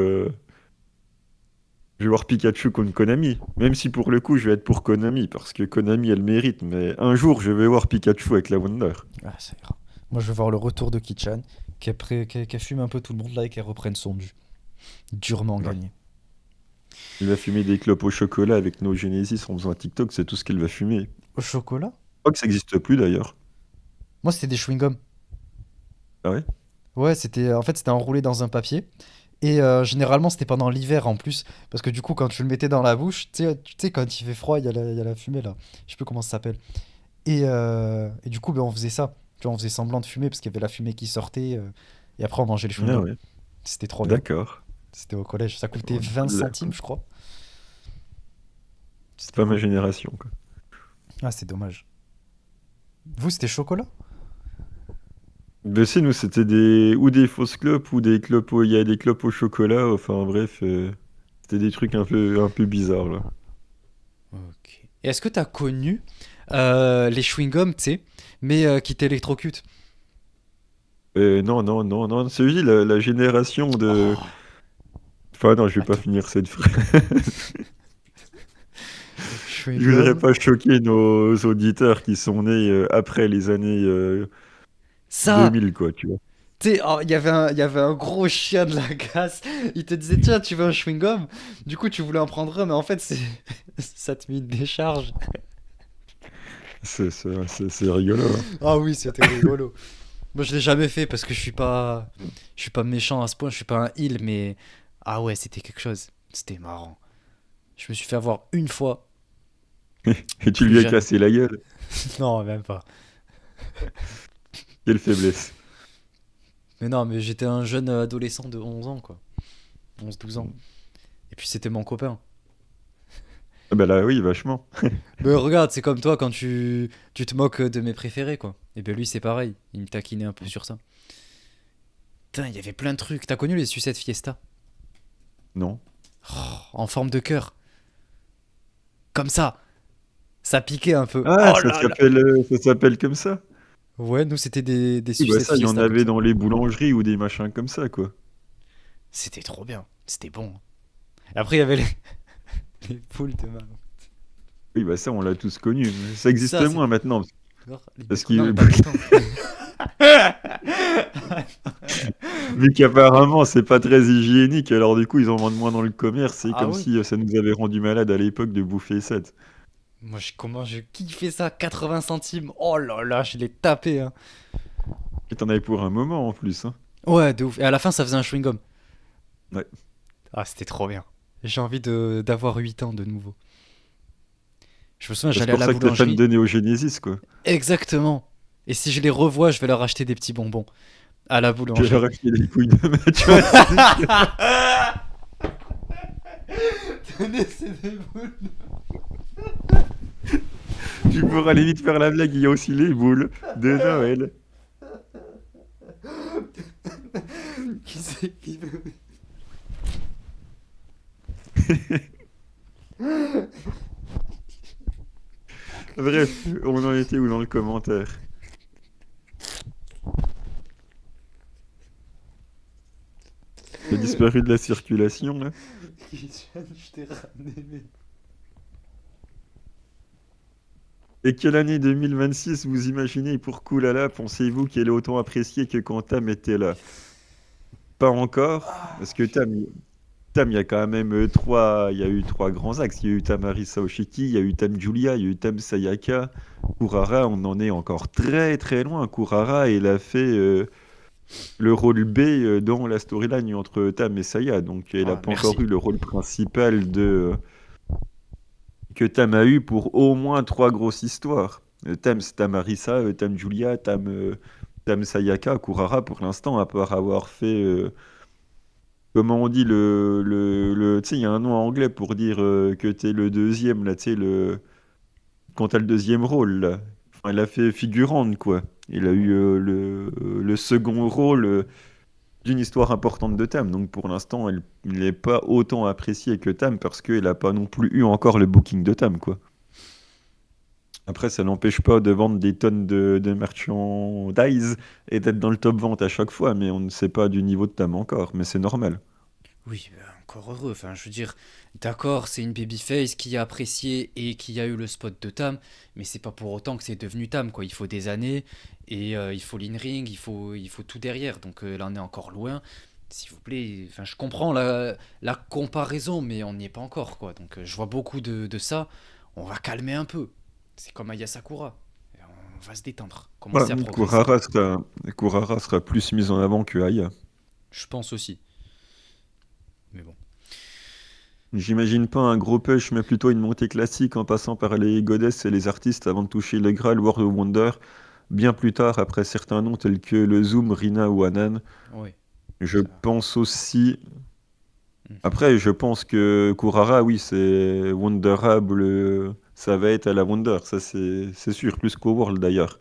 contre Konami. Même si pour le coup, je vais être pour Konami, parce que Konami, elle mérite. Mais un jour, je vais voir Pikachu avec la Wonder. Ah, ça ira. Moi, je veux voir le retour de Kichan, qui fume un peu tout le monde là et qui reprenne son dû. Durement Ouais. gagné. Il va fumer des clopes au chocolat avec nos Genesis en faisant un TikTok, c'est tout ce qu'il va fumer. Au chocolat? Je crois que ça n'existe plus d'ailleurs. Moi, c'était des chewing-gums. Ah ouais? Ouais, c'était enroulé dans un papier. Et généralement, c'était pendant l'hiver en plus. Parce que du coup, quand tu le mettais dans la bouche, tu sais, quand il fait froid, il y a la fumée là. Je sais plus comment ça s'appelle. Et du coup, ben, on faisait ça. Tu vois, on faisait semblant de fumer parce qu'il y avait la fumée qui sortait. Et après, on mangeait les Ah chewing-gums. ouais. C'était trop bien. D'accord. C'était au collège. Ça coûtait Oh, 20 là, centimes, je crois. c'est C'était pas ma cool. génération, quoi. Ah, c'est dommage. Vous, c'était chocolat? Mais si, nous, c'était ou des fausses clopes ou des clopes il y a des clopes au chocolat. Enfin, bref, c'était des trucs un peu bizarres, là. Ok. Et est-ce que t'as connu les chewing-gums, tu sais, mais qui t'électrocutent? Non, non, non, non, c'est juste la génération de... Oh, Enfin, non, je vais pas attends. finir cette phrase. Je voudrais Chewing-gum. pas choquer nos auditeurs qui sont nés après les années Ça! 2000, quoi, tu vois. Tu sais, oh, il y avait un gros chien de la casse. Il te disait, tiens, tu veux un chewing-gum? Du coup, tu voulais en prendre un, mais en fait, ça te met une décharge. C'est rigolo, hein. Ah oui, c'était rigolo. Moi, je l'ai jamais fait parce que je suis pas méchant à ce point, je suis pas un heal, mais ah ouais, c'était quelque chose. C'était marrant. Je me suis fait avoir une fois, Et tu plus lui as jamais. cassé la gueule. Non, même pas. Quelle faiblesse. Mais non, mais j'étais un jeune adolescent de 11 ans, quoi. 11-12 ans. Et puis, c'était mon copain. Ah bah là, oui, vachement. Mais regarde, c'est comme toi quand tu te moques de mes préférés, quoi. Et ben lui, c'est pareil. Il me taquinait un peu sur ça. Putain, il y avait plein de trucs. T'as connu les sucettes Fiesta? Non. Oh, en forme de cœur. Comme ça. Ça piquait un peu. Ah, Oh là là. ça s'appelle comme ça? Ouais, nous, c'était des Oui, bah sucettes ça, il y en Fiesta comme avait ça. dans les boulangeries ou des machins comme ça, quoi. C'était trop bien. C'était bon. Après, il y avait les poules de maman. Oui, bah ça, on l'a tous connu. Ça existe Ça, c'est. moins maintenant. Les Parce Non, mais qu'il pas longtemps. vu qu'apparemment, c'est pas très hygiénique, alors du coup, ils en vendent moins dans le commerce. C'est Ah comme oui. si ça nous avait rendu malade à l'époque de bouffer ça. Moi, comment je kiffais ça, 80 centimes. Oh là là, je l'ai tapé, hein. Et t'en avais pour un moment en plus, hein. Ouais, de ouf. Et à la fin, ça faisait un chewing-gum. Ouais. Ah, c'était trop bien. J'ai envie d'avoir 8 ans de nouveau. Je me souviens, C'est j'allais à pour la ça que t'es fan boulangerie. de Neo Genesis, quoi. Exactement. Et si je les revois, je vais leur acheter des petits bonbons à la Je vais leur boulangerie. acheter des couilles de match. Tu vois, c'est- Tenez, c'est des boules. tu pourras limite faire la blague, il y a aussi les boules de Noël. Qui c'est qui veut. Bref, on en était où dans le commentaire? Il a disparu de la circulation, là. Christian, je t'ai ramené. Et quelle année 2026 vous imaginez pour Koulala pensez-vous qu'elle est autant appréciée que quand Tam était là? Pas encore, parce que Tam, il y a quand même il y a eu trois grands axes. Il y a eu Tamarisa Oshiki, il y a eu Tam Julia, il y a eu Tam Sayaka. Kurara, on en est encore très très loin. Kurara, il a fait le rôle B dans la storyline entre Tam et Saya, donc il n'a Ah, pas encore merci. eu le rôle principal que Tam a eu pour au moins trois grosses histoires. Tam, c'est Tamarisa, Tam Julia, Tam Sayaka. Kurara, pour l'instant, à part avoir fait comment on dit tu sais, il y a un nom en anglais pour dire que t'es le deuxième, là, tu sais, quand t'as le deuxième rôle, là. Enfin, il a fait figurante, quoi. Il a eu le second rôle d'une histoire importante de Tam. Donc pour l'instant, il n'est pas autant apprécié que Tam parce qu'il n'a pas non plus eu encore le booking de Tam, quoi. Après, ça n'empêche pas de vendre des tonnes de merchandise et d'être dans le top vente à chaque fois, mais on ne sait pas du niveau de Tam encore, mais c'est normal. Oui, ben, encore heureux. Enfin, je veux dire, d'accord, c'est une babyface qui a apprécié et qui a eu le spot de Tam, mais c'est pas pour autant que c'est devenu Tam, quoi. Il faut des années et il faut l'in-ring, il faut tout derrière. Donc là, on est encore loin. S'il vous plaît, enfin, je comprends la comparaison, mais on n'y est pas encore, quoi. Donc je vois beaucoup de ça. On va calmer un peu. C'est comme Aya Sakura. On va se détendre, Ouais, commencer à progresser. Kurara sera plus mis en avant que Aya. Je pense aussi. Mais bon. J'imagine pas un gros push, mais plutôt une montée classique en passant par les goddesses et les artistes avant de toucher le Graal World of Wonder, bien plus tard après certains noms tels que le Zoom, Rina ou Anan. Oui, Je ça. pense aussi. Hmm. Après, je pense que Kurara, oui, c'est Wonderable, ça va être à la Wonder, ça c'est sûr, plus qu'au World d'ailleurs.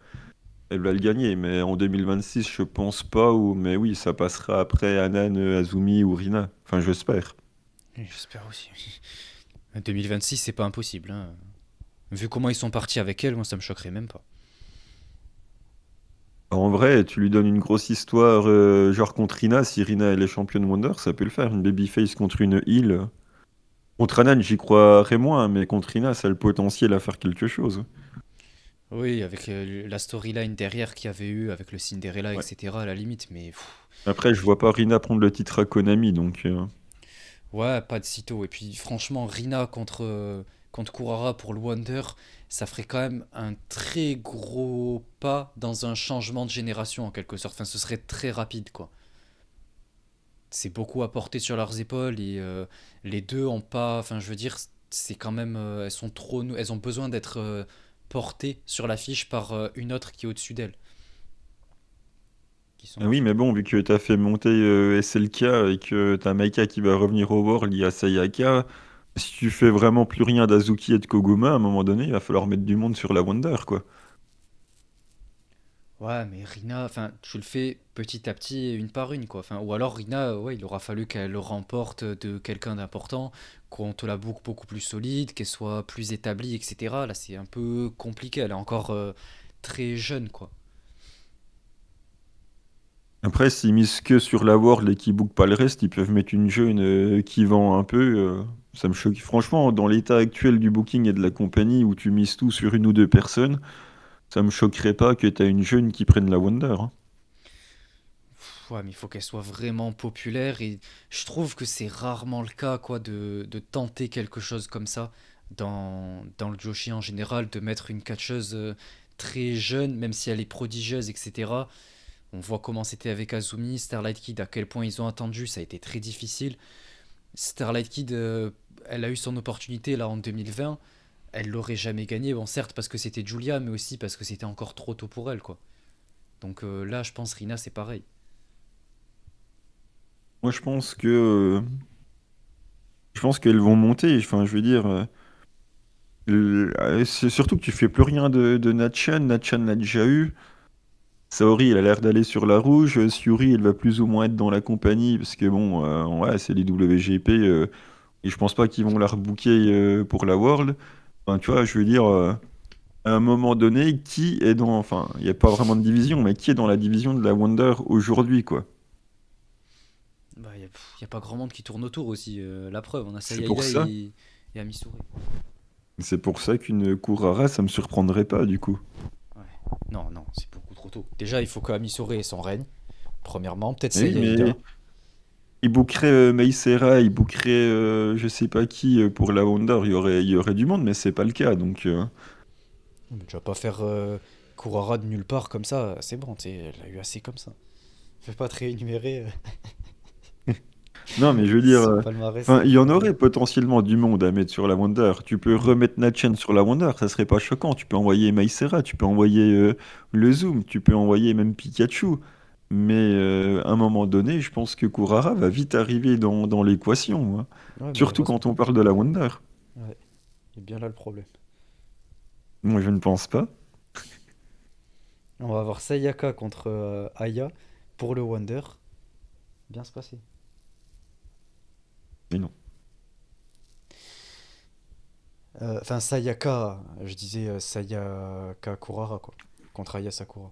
Elle va le gagner, mais en 2026, je pense pas, mais oui, ça passera après Anan, Azumi ou Rina. Enfin, j'espère. Oui, j'espère aussi. 2026, c'est pas impossible, hein. Vu comment ils sont partis avec elle, moi ça me choquerait même pas. En vrai, tu lui donnes une grosse histoire, genre contre Rina, si Rina elle est championne Wonder, ça peut le faire. Une babyface contre une heel. Contre Anan, j'y croirais moins, mais contre Rina, ça a le potentiel à faire quelque chose. Oui, avec la storyline derrière qu'il y avait eu, avec le Cinderella, Ouais. etc. à la limite, mais Après, je je- vois pas Rina prendre le titre à Konami, donc ouais, pas de sitôt. Et puis franchement, Rina contre Kurara pour le Wonder, ça ferait quand même un très gros pas dans un changement de génération en quelque sorte. Enfin, ce serait très rapide, quoi. C'est beaucoup à porter sur leurs épaules et les deux ont pas, enfin je veux dire, c'est quand même, elles sont trop, elles ont besoin d'être portées sur l'affiche par une autre qui est au-dessus d'elles, qui sont ah oui, mais bon, vu que t'as fait monter SLK et que t'as Maika qui va revenir au World, il y a Sayaka, Si tu fais vraiment plus rien d'Azuki et de Koguma, à un moment donné, il va falloir mettre du monde sur la Wonder, quoi. Ouais, mais Rina, enfin, tu le fais petit à petit, une par une, quoi. Enfin, ou alors Rina, ouais, il aura fallu qu'elle le remporte de quelqu'un d'important, qu'on te la boucle beaucoup plus solide, qu'elle soit plus établie, etc. Là, c'est un peu compliqué. Elle est encore très jeune, quoi. Après, s'ils misent que sur la World et qu'ils bookent pas le reste, ils peuvent mettre une jeune qui vend un peu. Ça me choque. Franchement, dans l'état actuel du booking et de la compagnie où tu mises tout sur une ou deux personnes, ça me choquerait pas que tu as une jeune qui prenne la Wonder, hein. Ouais, mais il faut qu'elle soit vraiment populaire et je trouve que c'est rarement le cas, quoi, de tenter quelque chose comme ça dans le Joshi en général, de mettre une catcheuse très jeune, même si elle est prodigieuse, etc. On voit comment c'était avec Azumi, Starlight Kid, à quel point ils ont attendu, ça a été très difficile. Starlight Kid, elle a eu son opportunité là en 2020, elle l'aurait jamais gagné, bon certes parce que c'était Julia, mais aussi parce que c'était encore trop tôt pour elle, quoi. Donc là, je pense Rina, c'est pareil. Moi, je pense qu'elles vont monter. Enfin, je veux dire, c'est surtout que tu fais plus rien de Natchan. Natchan l'a déjà eu. Saori, il a l'air d'aller sur la rouge. Syuri, elle va plus ou moins être dans la compagnie parce que bon, ouais, c'est les WGP. Et je pense pas qu'ils vont la rebooker pour la World. Enfin, tu vois, je veux dire, à un moment donné, qui est dans. Enfin, il n'y a pas vraiment de division, mais qui est dans la division de la Wonder aujourd'hui, quoi. Bah, y a pas grand monde qui tourne autour aussi. La preuve, on a C'est pour Sayaya ça. et Amisure. C'est pour ça qu'une Kurara, ça me surprendrait pas, du coup. Ouais. Non, non, c'est beaucoup trop tôt. Déjà, il faut que Amisure ait son règne, premièrement. Peut-être Mais oui, Sayaida. mais il bookerait Mei Seira, il bookerait je sais pas qui pour la Wonder, il y aurait du monde, mais c'est pas le cas, donc. Mais tu vas pas faire Kurara de nulle part comme ça. C'est bon, tu sais, elle a eu assez comme ça. Fais pas te réénumérer Non, mais je veux dire, son palmarès. enfin, il y en aurait potentiellement du monde à mettre sur la Wonder. Tu peux Mm. remettre Natchan sur la Wonder, ça serait pas choquant. Tu peux envoyer Maïsera, tu peux envoyer le Zoom, tu peux envoyer même Pikachu. Mais à un moment donné, je pense que Kurara va vite arriver dans l'équation, hein. Ouais, Surtout malheureusement. quand on parle de la Wonder. Ouais, c'est bien là le problème. Moi, je ne pense pas. On va avoir Sayaka contre Aya pour le Wonder. Bien se passer. Mais non. Enfin, Sayaka, je disais Sayaka Kurara, quoi. Contre Aya Sakura.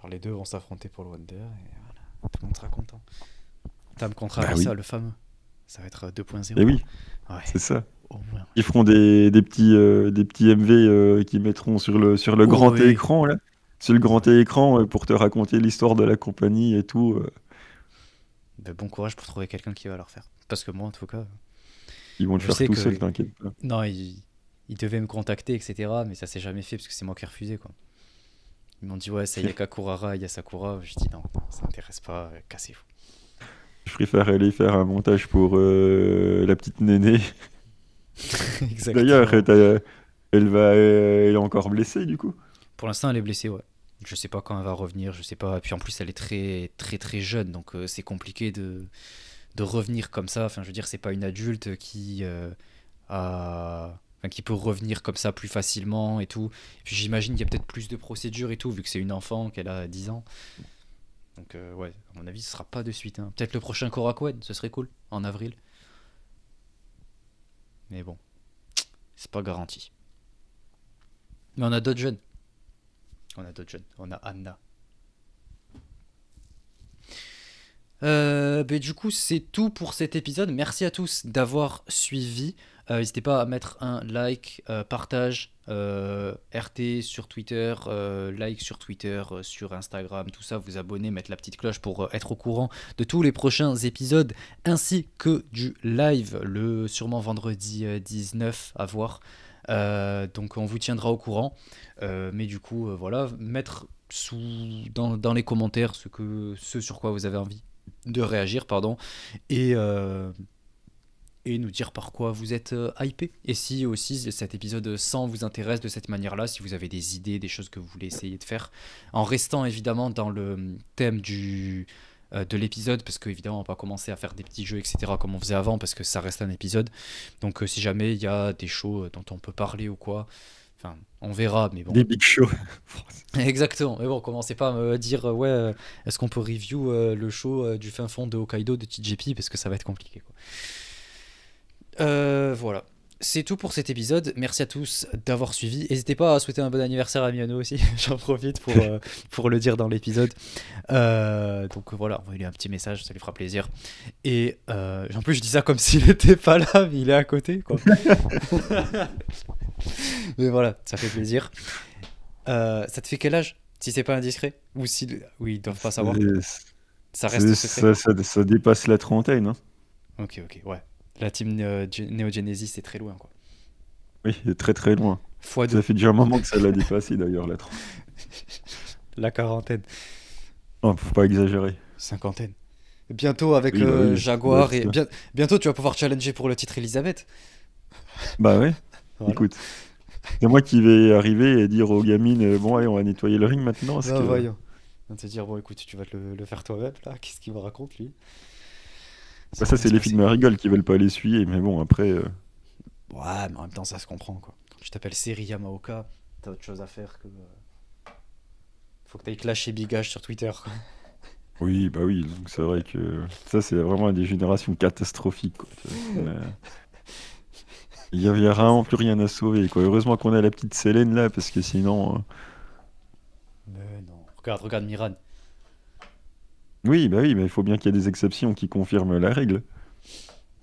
Genre, les deux vont s'affronter pour le Wonder et voilà, tout le monde sera content. Tam contre Bah Arisa, oui, le fameux. Ça va être et 2.0. oui, Ouais, c'est ça. au moins. Ils feront des petits MV qu'ils mettront sur le Oh grand oui. écran, là. Sur le grand Ouais. écran pour te raconter l'histoire de la compagnie et tout. Ben, bon courage pour trouver quelqu'un qui va leur faire. Parce que moi, en tout cas, Ils vont le je faire sais tout que. seuls, t'inquiète pas. Non, ils devaient me contacter, etc. Mais ça s'est jamais fait parce que c'est moi qui ai refusé, quoi. Ils m'ont dit, ouais, Sayaka Kurara, Aya Sakura. Je dis, non, non, ça m'intéresse pas, cassez-vous. Je préfère aller faire un montage pour la petite Néné. D'ailleurs, Exactement. elle est encore blessée, du coup. Pour l'instant, elle est blessée, ouais. Je sais pas quand elle va revenir, je sais pas. Et puis en plus, elle est très très très jeune, donc c'est compliqué de revenir comme ça. Enfin, je veux dire, c'est pas une adulte qui enfin, qui peut revenir comme ça plus facilement et tout. Et puis j'imagine qu'il y a peut-être plus de procédures et tout, vu que c'est une enfant, qu'elle a 10 ans. Donc ouais, à mon avis, ce sera pas de suite, hein. Peut-être le prochain Korakuen, ce serait cool, en avril. Mais bon, c'est pas garanti. Mais on a d'autres jeunes. On a d'autres jeunes. On a Anna. Ben, du coup, c'est tout pour cet épisode. Merci à tous d'avoir suivi. N'hésitez pas à mettre un like, partage, RT sur Twitter, like sur Twitter, sur Instagram, tout ça, vous abonner, mettre la petite cloche pour être au courant de tous les prochains épisodes, ainsi que du live, le sûrement vendredi 19 à voir. Donc on vous tiendra au courant. Mais du coup, voilà, mettre dans les commentaires ce sur quoi vous avez envie de réagir, pardon, et, euh, et nous dire par quoi vous êtes hypé. Et si aussi cet épisode 100 vous intéresse de cette manière-là, si vous avez des idées, des choses que vous voulez essayer de faire, en restant évidemment dans le thème de l'épisode, parce qu'évidemment, on va pas commencer à faire des petits jeux, etc., comme on faisait avant, parce que ça reste un épisode. Donc, si jamais il y a des shows dont on peut parler ou quoi, enfin, on verra, mais bon. Des big shows. Exactement, mais bon, commencez pas à me dire, ouais, est-ce qu'on peut review le show du fin fond de Hokkaido de TJP, parce que ça va être compliqué, quoi. Voilà. C'est tout pour cet épisode. Merci à tous d'avoir suivi. N'hésitez pas à souhaiter un bon anniversaire à Miano aussi. J'en profite pour le dire dans l'épisode. Donc voilà, envoyez-lui un petit message, ça lui fera plaisir. Et en plus, je dis ça comme s'il n'était pas là, mais il est à côté, quoi. Mais voilà, ça fait plaisir. Ça te fait quel âge, si c'est pas indiscret? Ou si... Oui, ils doivent pas savoir. Ça reste secret. Ça dépasse la trentaine, hein. Ok, ouais. La team Neo Genesis, c'est très loin, quoi. Oui, très très loin. Fois Ça 2. fait déjà un moment que ça l'a dépassé d'ailleurs, la trentaine. La quarantaine. Non, faut pas exagérer. Cinquantaine. Bientôt avec Oui, bah oui, Jaguar ouais, et c'est ça. bientôt tu vas pouvoir challenger pour le titre Elisabeth. Bah ouais, Voilà. écoute. C'est moi qui vais arriver et dire aux gamines, bon allez, on va nettoyer le ring maintenant. Parce Bah que... voyons. On va te dire bon écoute tu vas le faire toi-même là. Qu'est-ce qu'il me raconte lui? Bah, va ça, bien c'est se les passer. filles de Marigold qui veulent pas l'essuyer, mais bon, après. Ouais mais en même temps ça se comprend quoi. Quand tu t'appelles Seri Yamaoka, t'as autre chose à faire que faut que t'ailles clasher Bigage sur Twitter, quoi. Oui, bah oui, donc c'est vrai que ça, c'est vraiment des générations catastrophiques, quoi. Il y a vraiment plus rien à sauver, quoi. Heureusement qu'on a la petite Célène là, parce que sinon. Mais non. Regarde Miran. Oui, bah oui, mais il faut bien qu'il y ait des exceptions qui confirment la règle.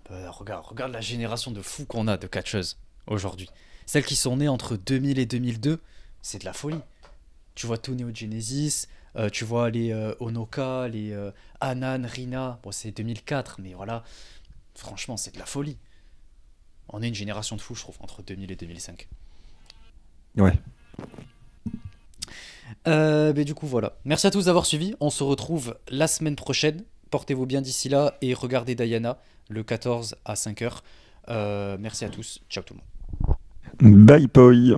Regarde la génération de fous qu'on a de catcheuses aujourd'hui. Celles qui sont nées entre 2000 et 2002, c'est de la folie. Tu vois tout Neo Genesis, tu vois les Onoka, les Anan, Rina, bon c'est 2004, mais voilà, franchement c'est de la folie. On est une génération de fous, je trouve, entre 2000 et 2005. Ouais. Mais du coup voilà, merci à tous d'avoir suivi, on se retrouve la semaine prochaine, portez-vous bien d'ici là et regardez Diana le 14 à 5h. Merci à tous, ciao tout le monde. Bye, boy.